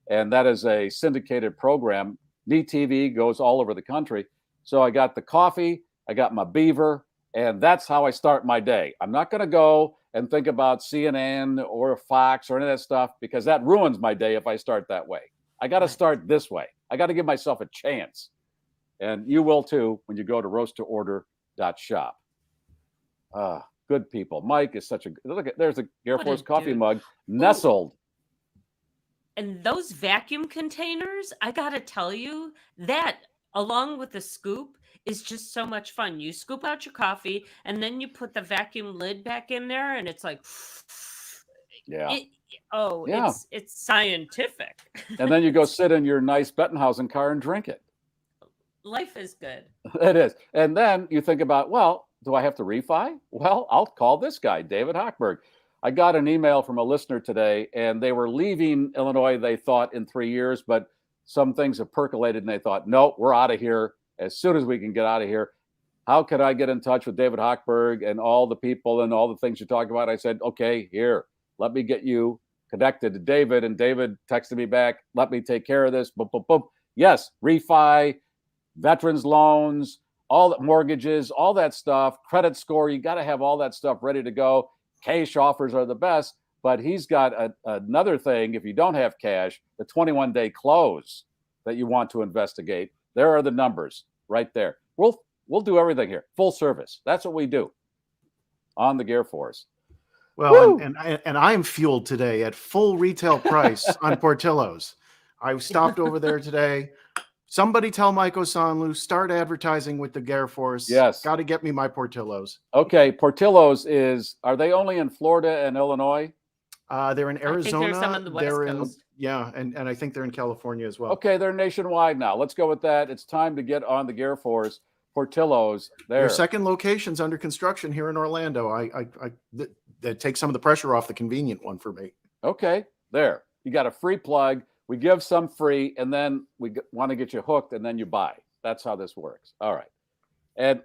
and that is a syndicated program. MeTV goes all over the country. So I got the coffee, I got my beaver, and that's how I start my day. I'm not going to go and think about CNN or Fox or any of that stuff, because that ruins my day if I start that way. I got to start this way. I got to give myself a chance. And you will too when you go to roasttoorder.shop. Good people. Mike is such a look at, there's a GarrForce coffee mug nestled. And those vacuum containers, I got to tell you, that along with the scoop is just so much fun. You scoop out your coffee and then you put the vacuum lid back in there, and it's like, it's scientific. And then you go sit in your nice Bettenhausen car and drink it. Life is good. It is. And then you think about, well, do I have to refi? Well, I'll call this guy, David Hochberg. I got an email from a listener today, and they were leaving Illinois, they thought, in 3 years, but some things have percolated, and they thought, no, we're out of here as soon as we can get out of here. How could I get in touch with David Hochberg and all the people and all the things you talk about? I said, okay, here, let me get you connected to David. And David texted me back, let me take care of this. Boom, boom, boom. Yes, refi, veterans loans, all the mortgages, all that stuff, credit score. You got to have all that stuff ready to go. Cash offers are the best, but he's got another thing. If you don't have cash, the 21-day close that you want to investigate, there are the numbers right there. We'll do everything here. Full service. That's what we do on the GarrForce. Well, and I am fueled today at full retail price on Portillo's. I stopped over there today. Somebody tell Mike Osanlu, start advertising with the GarrForce. Yes. Got to get me my Portillo's. Okay, Portillo's are they only in Florida and Illinois? They're in I think Arizona. there's some on the West they're in, Coast. yeah, and I think they're in California as well. Okay, they're nationwide now. Let's go with that. It's time to get on the GarrForce Portillo's. Their second location's under construction here in Orlando. That takes some of the pressure off the convenient one for me. Okay, there. You got a free plug. We give some free, and then we want to get you hooked, and then you buy. That's how this works. All right. And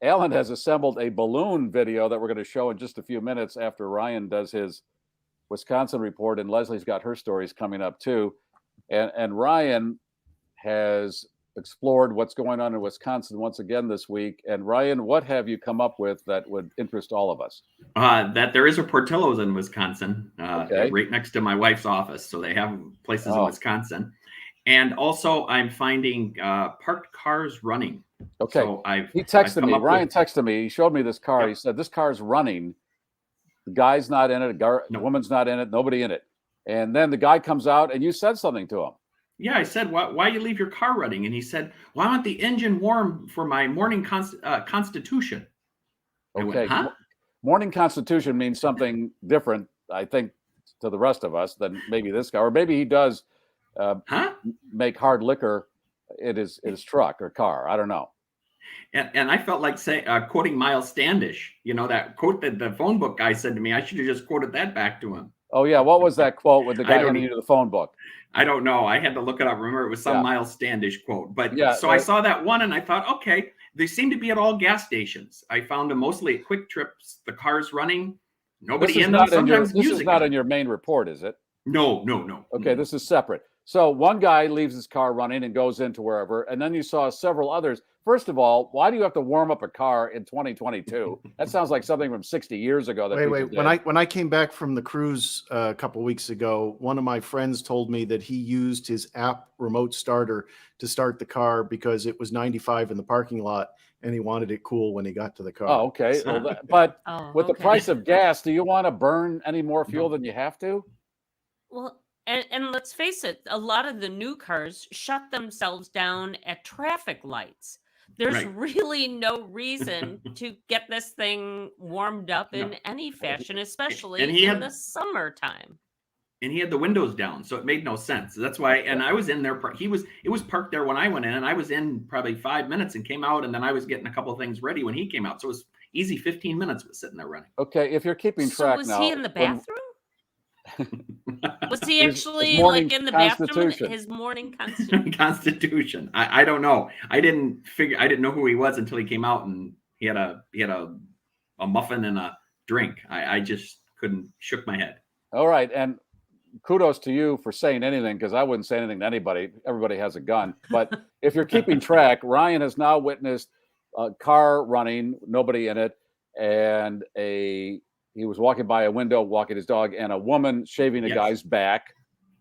Alan has assembled a balloon video that we're going to show in just a few minutes after Ryan does his Wisconsin report, and Leslie's got her stories coming up too. And Ryan has explored what's going on in Wisconsin once again this week. And Ryan, what have you come up with that would interest all of us? That there is a Portillo's in Wisconsin, right next to my wife's office. So they have places in Wisconsin. And also I'm finding parked cars running. Okay. So he texted me. Ryan texted me. He showed me this car. Yep. He said, this car's running. The guy's not in it. The woman's not in it. Nobody in it. And then the guy comes out and you said something to him. Yeah, I said, why you leave your car running? And he said, well, I want the engine warm for my morning constitution. Okay. Went, huh? Morning constitution means something different, I think, to the rest of us than maybe this guy. Or maybe he does make hard liquor in his truck or car. I don't know. And I felt like quoting Miles Standish, that quote that the phone book guy said to me. I should have just quoted that back to him. Oh, yeah. What was that quote with the guy handing you to the phone book? I don't know. I had to look it up. Remember, it was some Miles Standish quote. But I saw that one and I thought, okay, they seem to be at all gas stations. I found them mostly at Quick Trips. The cars running, nobody in them. Sometimes this is not in your main report, is it? No. Okay, this is separate. So one guy leaves his car running and goes into wherever, and then you saw several others. First of all, why do you have to warm up a car in 2022? That sounds like something from 60 years ago. Wait. When I came back from the cruise a couple of weeks ago, one of my friends told me that he used his app remote starter to start the car because it was 95 in the parking lot, and he wanted it cool when he got to the car. Oh, okay. But with the price of gas, do you want to burn any more fuel than you have to? Well, and let's face it, a lot of the new cars shut themselves down at traffic lights. There's really no reason to get this thing warmed up in any fashion, especially in the summertime. And he had the windows down, so it made no sense. That's why. And I was in there. It was parked there when I went in, and I was in probably 5 minutes and came out, and then I was getting a couple of things ready when he came out. So it was easy. 15 minutes was sitting there running. Okay, if you're keeping track was now, he in the bathroom? Was he actually like in the bathroom? His morning constitution. I don't know. I didn't know who he was until he came out and he had a muffin and a drink. I just shook my head. All right, and kudos to you for saying anything, because I wouldn't say anything to anybody. Everybody has a gun. But if you're keeping track, Ryan has now witnessed a car running, nobody in it, and he was walking by a window, walking his dog, and a woman shaving a guy's back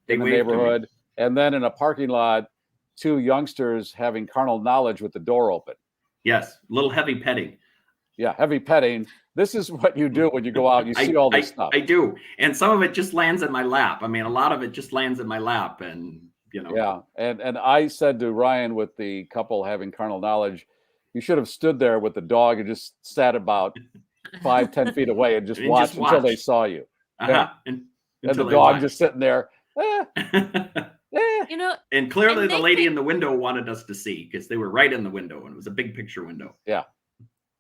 in the neighborhood. And then in a parking lot, two youngsters having carnal knowledge with the door open. Yes, a little heavy petting. Yeah, heavy petting. This is what you do when you go out and you see all this stuff. I do. And some of it just lands in my lap. I mean, a lot of it just lands in my lap. And, Yeah, and I said to Ryan with the couple having carnal knowledge, you should have stood there with the dog and just sat about 5-10 feet away and just watched until they saw you. Yeah. And the dog just sitting there. And clearly the lady in the window wanted us to see, because they were right in the window and it was a big picture window. Yeah.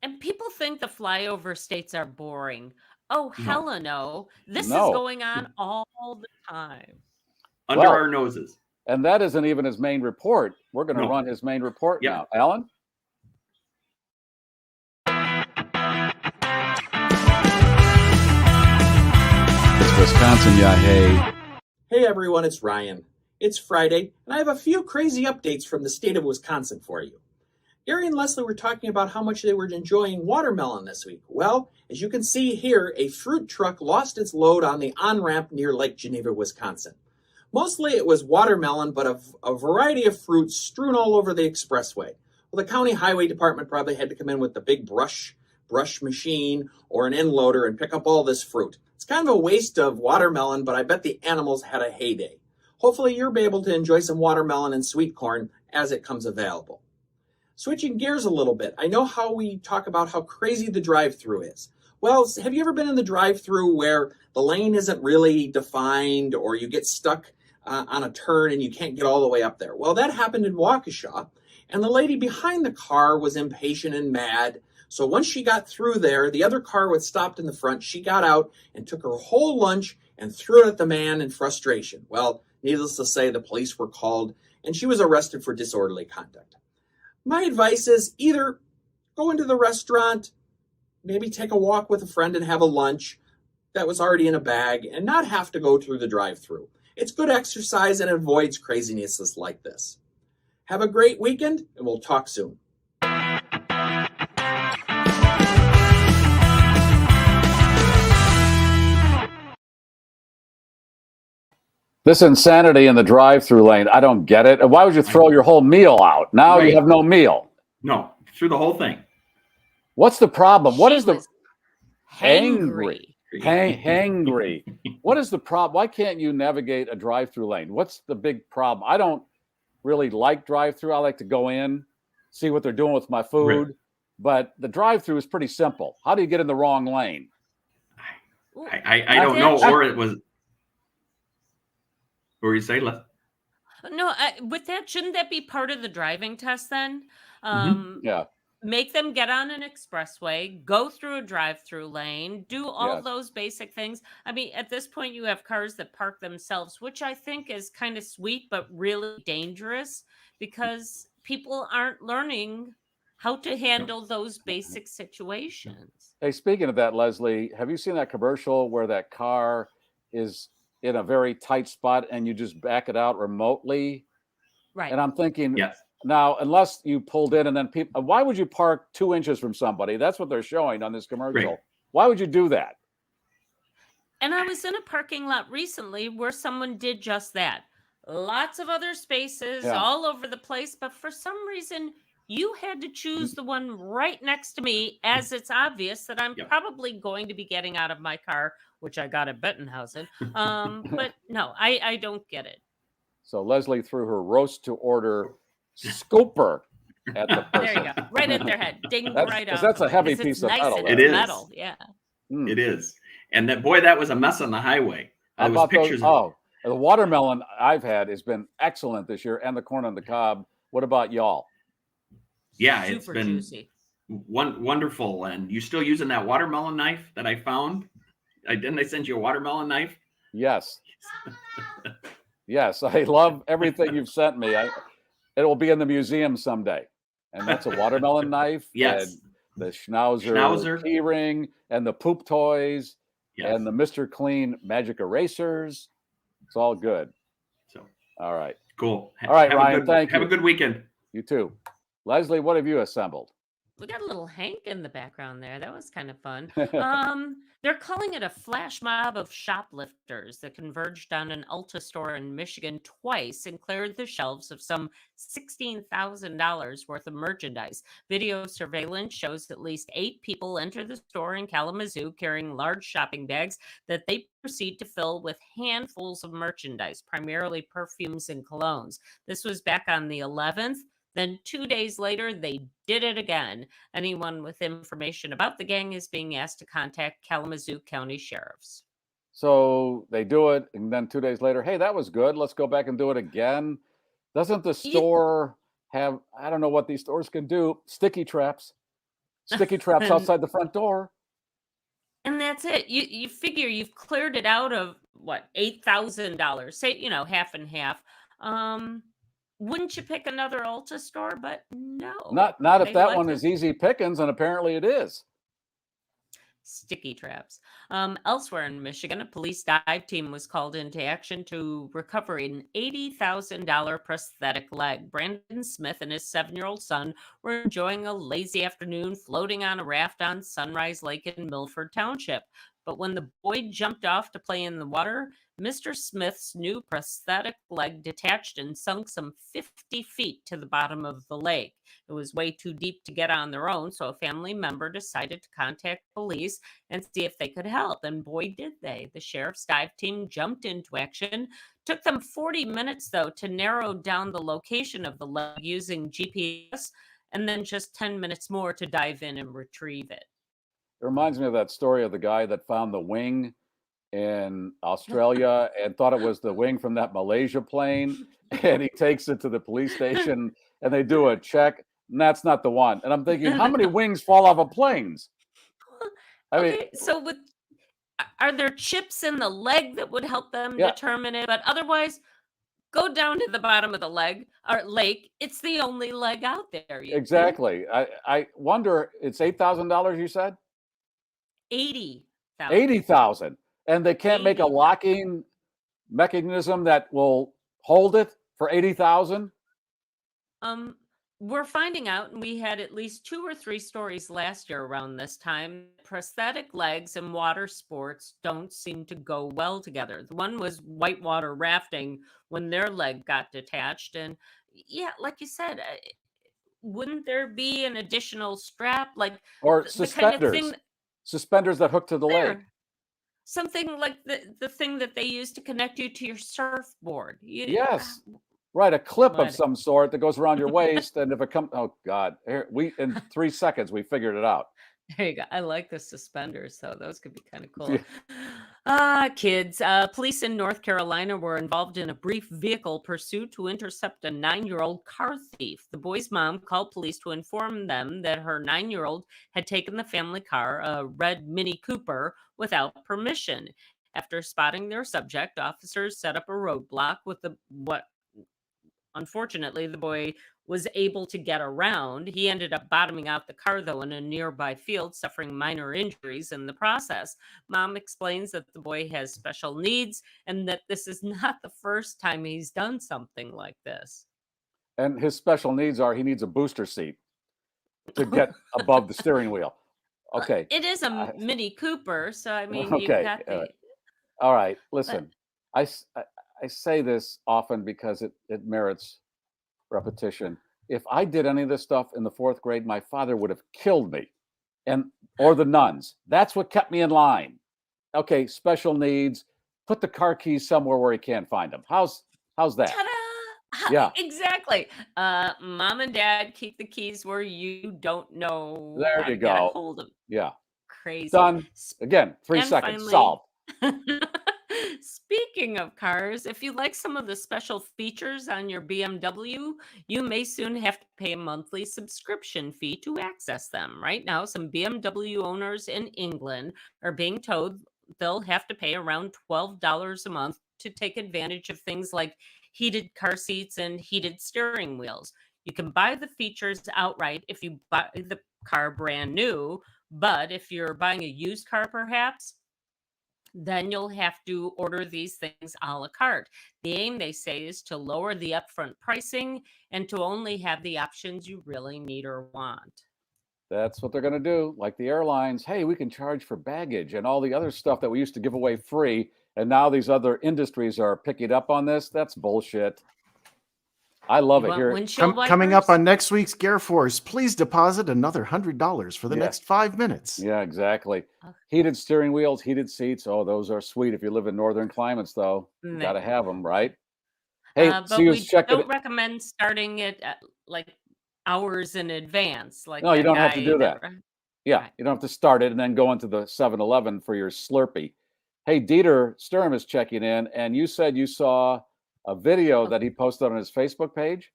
And people think the flyover states are boring. Oh, hella no. This is going on all the time. Under our noses. And that isn't even his main report. We're going to run his main report now. Alan? Wisconsin, hey. Hey everyone, it's Ryan. It's Friday, and I have a few crazy updates from the state of Wisconsin for you. Garry and Leslie were talking about how much they were enjoying watermelon this week. Well, as you can see here, a fruit truck lost its load on the on-ramp near Lake Geneva, Wisconsin. Mostly it was watermelon, but a variety of fruits strewn all over the expressway. Well, the county highway department probably had to come in with the big brush machine or an end loader and pick up all this fruit. It's kind of a waste of watermelon, but I bet the animals had a heyday. Hopefully you'll be able to enjoy some watermelon and sweet corn as it comes available. Switching gears a little bit, I know how we talk about how crazy the drive-thru is. Well, have you ever been in the drive-thru where the lane isn't really defined, or you get stuck on a turn and you can't get all the way up there? Well, that happened in Waukesha, and the lady behind the car was impatient and mad. So once she got through there, the other car was stopped in the front. She got out and took her whole lunch and threw it at the man in frustration. Well, needless to say, the police were called, and she was arrested for disorderly conduct. My advice is either go into the restaurant, maybe take a walk with a friend and have a lunch that was already in a bag, and not have to go through the drive-thru. It's good exercise and avoids crazinesses like this. Have a great weekend, and we'll talk soon. This insanity in the drive-through lane, I don't get it. Why would you throw your whole meal out? Now you have no meal. No, through the whole thing. What's the problem? What is the hangry? Hangry. What is the problem? Why can't you navigate a drive-through lane? What's the big problem? I don't really like drive-through. I like to go in, see what they're doing with my food. Really? But the drive-through is pretty simple. How do you get in the wrong lane? I don't know. Or it was. What were you saying, Les? No, with that, shouldn't that be part of the driving test then? Yeah. Make them get on an expressway, go through a drive-through lane, do all those basic things. I mean, at this point, you have cars that park themselves, which I think is kind of sweet, but really dangerous because people aren't learning how to handle those basic situations. Hey, speaking of that, Leslie, have you seen that commercial where that car is in a very tight spot and you just back it out remotely? Right. And I'm thinking, yes. Now, unless you pulled in and then people, why would you park 2 inches from somebody? That's what they're showing on this commercial. Right. Why would you do that? And I was in a parking lot recently where someone did just that. Lots of other spaces all over the place, but for some reason, you had to choose the one right next to me, as it's obvious that I'm probably going to be getting out of my car, which I got at Bettenhausen. But no, I don't get it. So Leslie threw her roast to order scooper at the person. There you go. Right at their head. Ding right out. That's a heavy piece of metal. It is. Metal, yeah. It is. And that that was a mess on the highway. How about pictures the watermelon I've had has been excellent this year, and the corn on the cob. What about y'all? Yeah, Super it's been juicy. Wonderful. And you still using that watermelon knife that I found? Didn't I send you a watermelon knife? Yes. Yes, I love everything you've sent me. It will be in the museum someday. And that's a watermelon knife. Yes. And the Schnauzer key ring and the poop toys and the Mr. Clean magic erasers. It's all good. So, all right. Cool. All right, Ryan, thank you. Have a good weekend. You too. Leslie, what have you assembled? We got a little Hank in the background there. That was kind of fun. They're calling it a flash mob of shoplifters that converged on an Ulta store in Michigan twice and cleared the shelves of some $16,000 worth of merchandise. Video surveillance shows at least 8 people enter the store in Kalamazoo carrying large shopping bags that they proceed to fill with handfuls of merchandise, primarily perfumes and colognes. This was back on the 11th. Then 2 days later, they did it again. Anyone with information about the gang is being asked to contact Kalamazoo County Sheriffs. So they do it, and then 2 days later, hey, that was good. Let's go back and do it again. Doesn't the store have, I don't know what these stores can do, sticky traps outside the front door. And that's it. You figure you've cleared it out of, what, $8,000, say, half and half. Wouldn't you pick another Ulta store? But no. Not if that one is easy pickings, and apparently it is. Sticky traps. Elsewhere in Michigan, a police dive team was called into action to recover an $80,000 prosthetic leg. Brandon Smith and his 7-year-old son were enjoying a lazy afternoon floating on a raft on Sunrise Lake in Milford Township. But when the boy jumped off to play in the water, Mr. Smith's new prosthetic leg detached and sunk some 50 feet to the bottom of the lake. It was way too deep to get on their own, so a family member decided to contact police and see if they could help. And boy, did they. The sheriff's dive team jumped into action. Took them 40 minutes, though, to narrow down the location of the leg using GPS, and then just 10 minutes more to dive in and retrieve it. reminds me of that story of the guy that found the wing in Australia and thought it was the wing from that Malaysia plane, and he takes it to the police station and they do a check, and that's not the one. And I'm thinking, how many wings fall off of planes? I mean, Okay, so are there chips in the leg that would help them determine it? But otherwise, go down to the bottom of the leg or lake. It's the only leg out there. Exactly. I wonder, it's $8,000 you said? 80,000. 80,000. And they can't make a locking mechanism that will hold it for 80,000? We're finding out, and we had at least 2 or 3 stories last year around this time. Prosthetic legs and water sports don't seem to go well together. The one was whitewater rafting when their leg got detached. And yeah, like you said, wouldn't there be an additional strap? Like Or the suspenders. kind of thing Suspenders that hook to the leg. something like the thing that they use to connect you to your surfboard. Yes. Right, a clip of some sort that goes around your waist, and if it comes, oh God, here in 3 seconds we figured it out. There you go. I like the suspenders, so those could be kind of cool. Yeah. Kids, police in North Carolina were involved in a brief vehicle pursuit to intercept a 9-year-old car thief. The boy's mom called police to inform them that her 9-year-old had taken the family car, a red Mini Cooper, without permission. After spotting their subject, officers set up a roadblock with unfortunately, the boy was able to get around. He ended up bottoming out the car, though, in a nearby field, suffering minor injuries in the process. Mom explains that the boy has special needs and that this is not the first time he's done something like this. And his special needs are he needs a booster seat to get above the steering wheel. Okay. It is a Mini Cooper, so I mean, you've okay. got the... All right. Listen, I say this often because it merits repetition. If I did any of this stuff in the 4th grade, my father would have killed me, or the nuns. That's what kept me in line. Okay, special needs. Put the car keys somewhere where he can't find them. How's that? Ta-da! Yeah, exactly. Mom and Dad keep the keys where you don't know there how you to get a go. hold of them. Yeah, Crazy. done. Again, 3 And seconds finally, solved. Speaking of cars, if you like some of the special features on your BMW, you may soon have to pay a monthly subscription fee to access them. Right now, some BMW owners in England are being told they'll have to pay around $12 a month to take advantage of things like heated car seats and heated steering wheels. You can buy the features outright if you buy the car brand new, but if you're buying a used car, perhaps, then you'll have to order these things a la carte. The aim, they say, is to lower the upfront pricing and to only have the options you really need or want. That's what they're going to do. Like the airlines, hey, we can charge for baggage and all the other stuff that we used to give away free. And now these other industries are picking up on this. That's bullshit. I love it. Here, coming up on next week's GarrForce, please deposit another $100 for the next 5 minutes. Yeah, exactly. Heated steering wheels, heated seats. Oh, those are sweet. If you live in northern climates, though, you got to have them, right? Hey, but we don't recommend starting it like hours in advance. Like no, you don't have to do that. Yeah, right. You don't have to start it and then go into the 7-Eleven for your Slurpee. Hey, Dieter Sturm is checking in, and you said you saw a video that he posted on his Facebook page.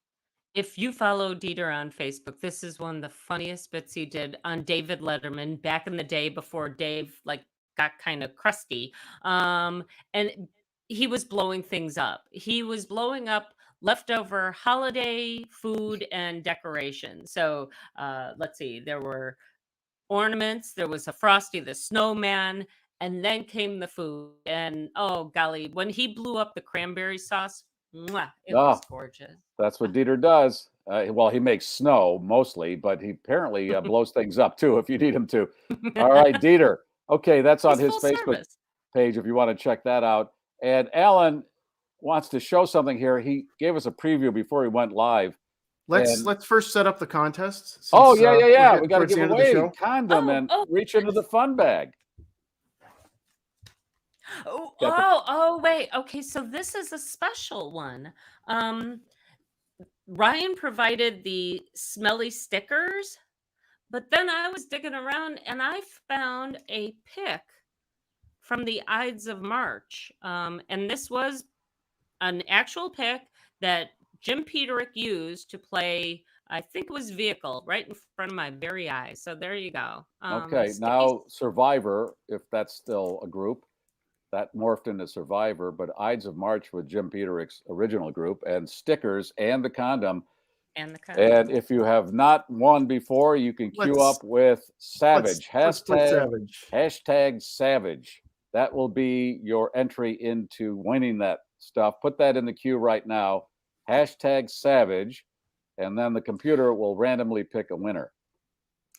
If you follow Dieter on Facebook, this is one of the funniest bits he did on David Letterman back in the day before Dave got kind of crusty. And he was blowing things up. He was blowing up leftover holiday food and decorations. So let's see, there were ornaments, there was a Frosty the Snowman, and then came the food. And oh golly, when he blew up the cranberry sauce, it was gorgeous. That's what Dieter does. Well, he makes snow mostly, but he apparently blows things up too if you need him to. All right, Dieter. Okay, that's on his Facebook page if you want to check that out. And Alan wants to show something here. He gave us a preview before he went live. Let's first set up the contest. Since, yeah. We got to give away a condom and reach into the fun bag. Wait. Okay, so this is a special one. Ryan provided the smelly stickers, But then I was digging around and I found a pic from the Ides of March. And this was an actual pic that Jim Peterick used to play, I think it was Vehicle, right in front of my very eyes. So there you go. Okay, now Survivor, if that's still a group, that morphed into Survivor, but Ides of March with Jim Peterick's original group, and Stickers and the Condom. And if you have not won before, you can queue up with Savage. Hashtag Savage. That will be your entry into winning that stuff. Put that in the queue right now. Hashtag Savage. And then the computer will randomly pick a winner.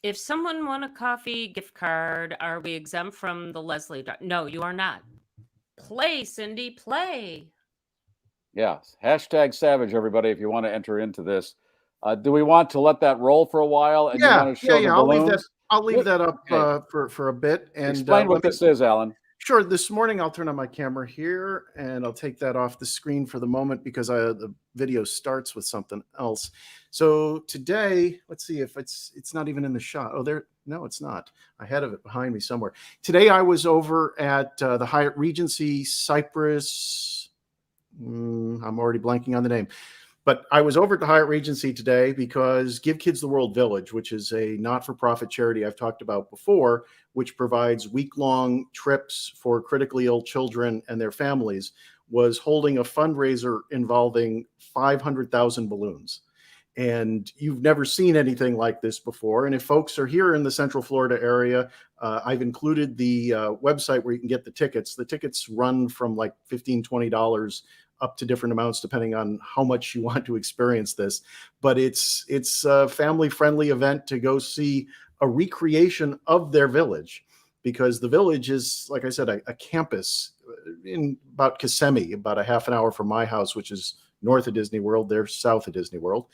If someone won a coffee gift card, are we exempt from the Leslie? No, you are not. Play, Cindy, play. Yeah. Hashtag Savage, everybody, if you want to enter into this. Do we want to let that roll for a while? And you want to show the balloons? I'll leave that up for a bit. And explain what this is, Alan. Sure. This morning, I'll turn on my camera here, and I'll take that off the screen for the moment because the video starts with something else. So today, let's see if it's not even in the shot. Oh, there. No, it's not. I had it behind me somewhere. Today, I was over at the Hyatt Regency Cyprus. I'm already blanking on the name. But I was over at the Hyatt Regency today because Give Kids the World Village, which is a not-for-profit charity I've talked about before, which provides week-long trips for critically ill children and their families, was holding a fundraiser involving 500,000 balloons. And you've never seen anything like this before. And if folks are here in the Central Florida area, I've included the website where you can get the tickets. The tickets run from like $15, $20 up to different amounts depending on how much you want to experience this. But it's a family-friendly event to go see a recreation of their village, because the village is, like I said, a campus in about Kissimmee, about a half an hour from my house, which is north of Disney World. They're south of Disney World.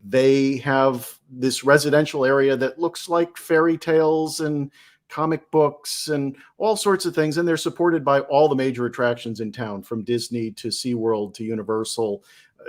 They have this residential area that looks like fairy tales and comic books and all sorts of things. And they're supported by all the major attractions in town, from Disney to SeaWorld to Universal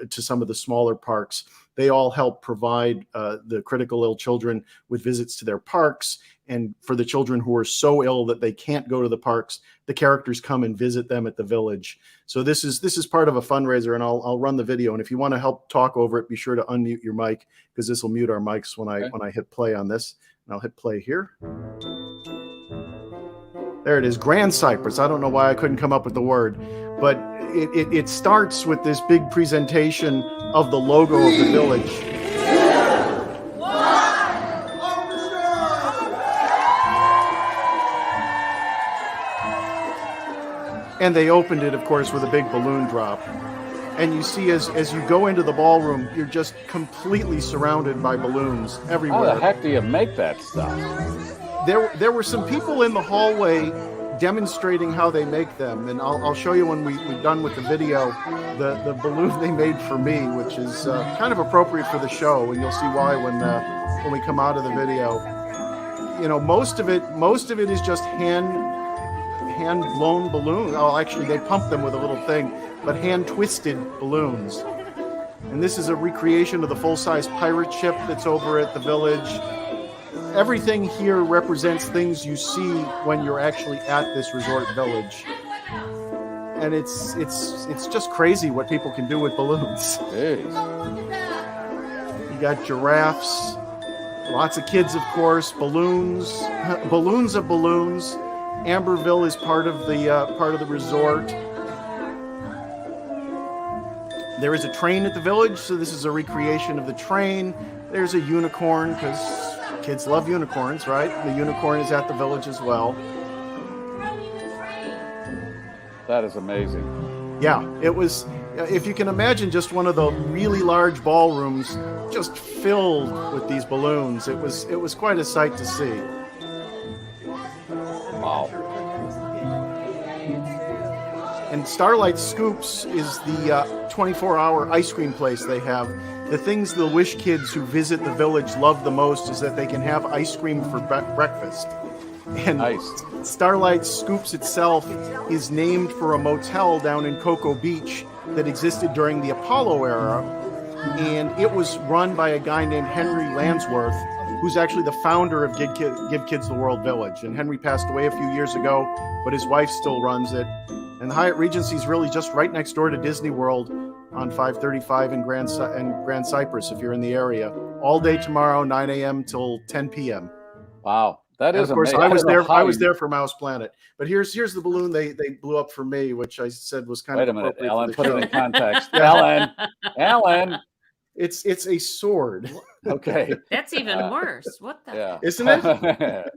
to some of the smaller parks. They all help provide the critical ill children with visits to their parks. And for the children who are so ill that they can't go to the parks, the characters come and visit them at the village. So this is part of a fundraiser, and I'll run the video. And if you want to help talk over it, be sure to unmute your mic, because this will mute our mics when I hit play on this. And I'll hit play here. There it is, Grand Cypress. I don't know why I couldn't come up with the word, but it starts with this big presentation of the logo of the village. And they opened it, of course, with a big balloon drop. And you see, as you go into the ballroom, you're just completely surrounded by balloons everywhere. How the heck do you make that stuff? There were some people in the hallway demonstrating how they make them, and I'll show you when we're done with the video the balloon they made for me, which is kind of appropriate for the show, and you'll see why when we come out of the video. You know, most of it is just hand blown balloons. Oh, actually, they pump them with a little thing, but hand twisted balloons. And this is a recreation of the full-size pirate ship that's over at the village. Everything here represents things you see when you're actually at this resort village. And it's just crazy what people can do with balloons. Jeez. You got giraffes, lots of kids, of course, balloons of balloons. Amberville is part of the resort. There is a train at the village, so this is a recreation of the train. There's a unicorn, because kids love unicorns, right? The unicorn is at the village as well. That is amazing. Yeah, it was, if you can imagine just one of the really large ballrooms just filled with these balloons, it was quite a sight to see. Wow. And Starlight Scoops is the 24-hour ice cream place they have. The things the Wish kids who visit the village love the most is that they can have ice cream for breakfast. And nice. Starlight Scoops itself is named for a motel down in Cocoa Beach that existed during the Apollo era. And it was run by a guy named Henry Landsworth. who's actually the founder of Give Kids the World Village. And Henry passed away a few years ago, but his wife still runs it. And the Hyatt Regency is really just right next door to Disney World on 535 in Grand Cypress, if you're in the area. All day tomorrow, 9 a.m. till 10 p.m. Wow. That is, of course, amazing. I was there for Mouse Planet. But here's the balloon they blew up for me, which I said was kind of. Wait a minute, Alan. Put show. it in context. Alan. It's a sword. Okay. That's even worse. What the? Yeah. Isn't it?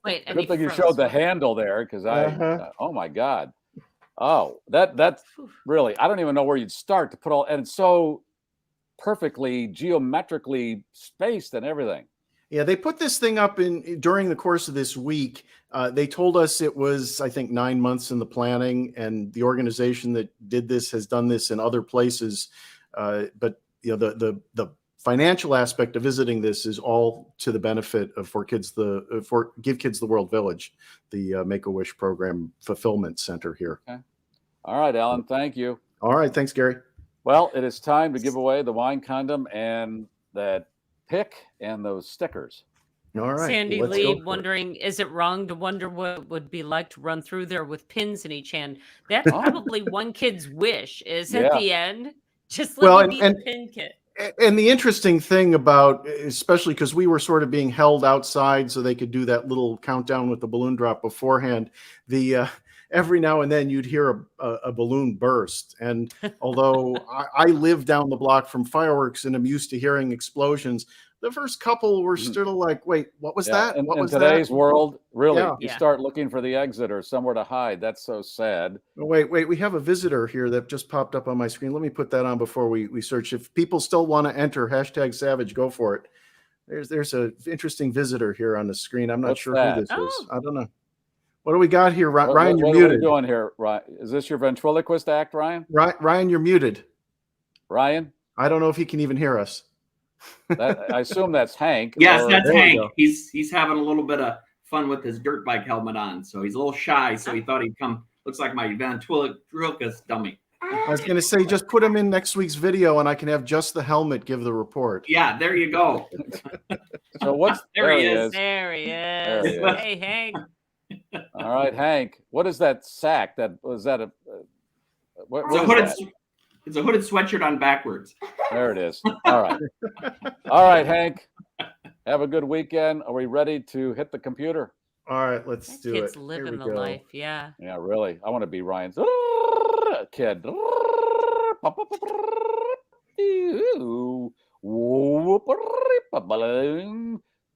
Wait. Good thing you showed the handle there, because oh my God. Oh, that's really. I don't even know where you'd start to put all, and it's so perfectly geometrically spaced and everything. Yeah, they put this thing up during the course of this week. They told us it was, I think, 9 months in the planning, and the organization that did this has done this in other places. But the financial aspect of visiting this is all to the benefit of for Give Kids the World Village, the Make-A-Wish program fulfillment center here. Okay. All right, Alan. Thank you. All right, thanks, Gary. Well, it is time to give away the wine condom and that pick and those stickers. All right. Sandy Lee wondering, is it wrong to wonder what it would be like to run through there with pins in each hand? That's probably one kid's wish is at the end. Just let me be the pin kit. And the interesting thing about, especially because we were sort of being held outside so they could do that little countdown with the balloon drop beforehand, every now and then you'd hear a balloon burst. And although I live down the block from fireworks and I'm used to hearing explosions, the first couple were still like, wait, what was that? What was in today's world, really, you Yeah. start looking for the exit or somewhere to hide. That's so sad. Wait, we have a visitor here that just popped up on my screen. Let me put that on before we search. If people still want to enter #Savage, go for it. There's an interesting visitor here on the screen. I'm not sure who this is. I don't know. What do we got here, Ryan? You're muted. What are we doing here, Ryan? Is this your ventriloquist act, Ryan? Ryan, you're muted. Ryan? I don't know if he can even hear us. I assume that's Hank. Yes, that's Hank. He's having a little bit of fun with his dirt bike helmet on, so he's a little shy. So he thought he'd come. Looks like my ventriloquist dummy. I was going to say, just put him in next week's video, and I can have just the helmet give the report. Yeah, there you go. So what's there he is? There he is. Hey, Hank. All right, Hank. What is that sack? Is that a? It's a hooded sweatshirt on backwards. There it is. All right. All right, Hank. Have a good weekend. Are we ready to hit the computer? All right, let's do it. Kids living the life, yeah. Yeah, really. I want to be Ryan's kid.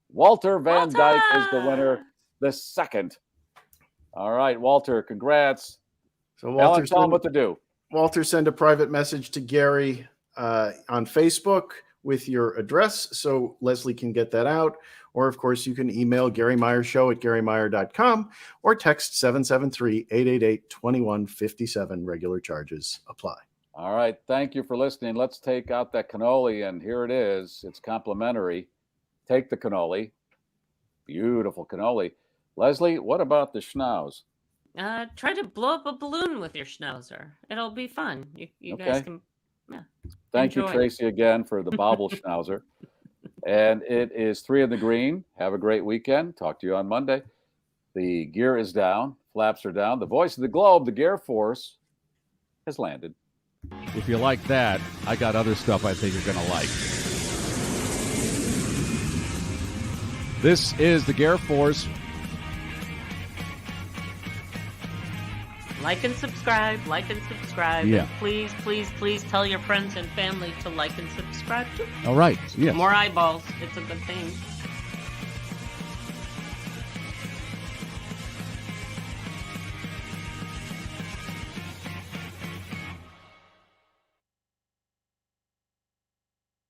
Walter Van Dyke is the winner, the second. All right, Walter, congrats. So Alan, tell him what to do. Walter, send a private message to Gary on Facebook with your address so Leslie can get that out. Or, of course, you can email Garry Meier Show at GarryMeier.com or text 773-888-2157. Regular charges apply. All right. Thank you for listening. Let's take out that cannoli, and here it is. It's complimentary. Take the cannoli. Beautiful cannoli. Leslie, what about the schnauz? Try to blow up a balloon with your schnauzer. It'll be fun. You guys can Thank you, Tracy, again for the bobble schnauzer. And it is 3 in the green. Have a great weekend. Talk to you on Monday. The gear is down. Flaps are down. The voice of the globe, the GarrForce, has landed. If you like that, I got other stuff I think you're going to like. This is the GarrForce. Like and subscribe. Yeah. And please tell your friends and family to like and subscribe too. All right. Yeah. More eyeballs. It's a good thing.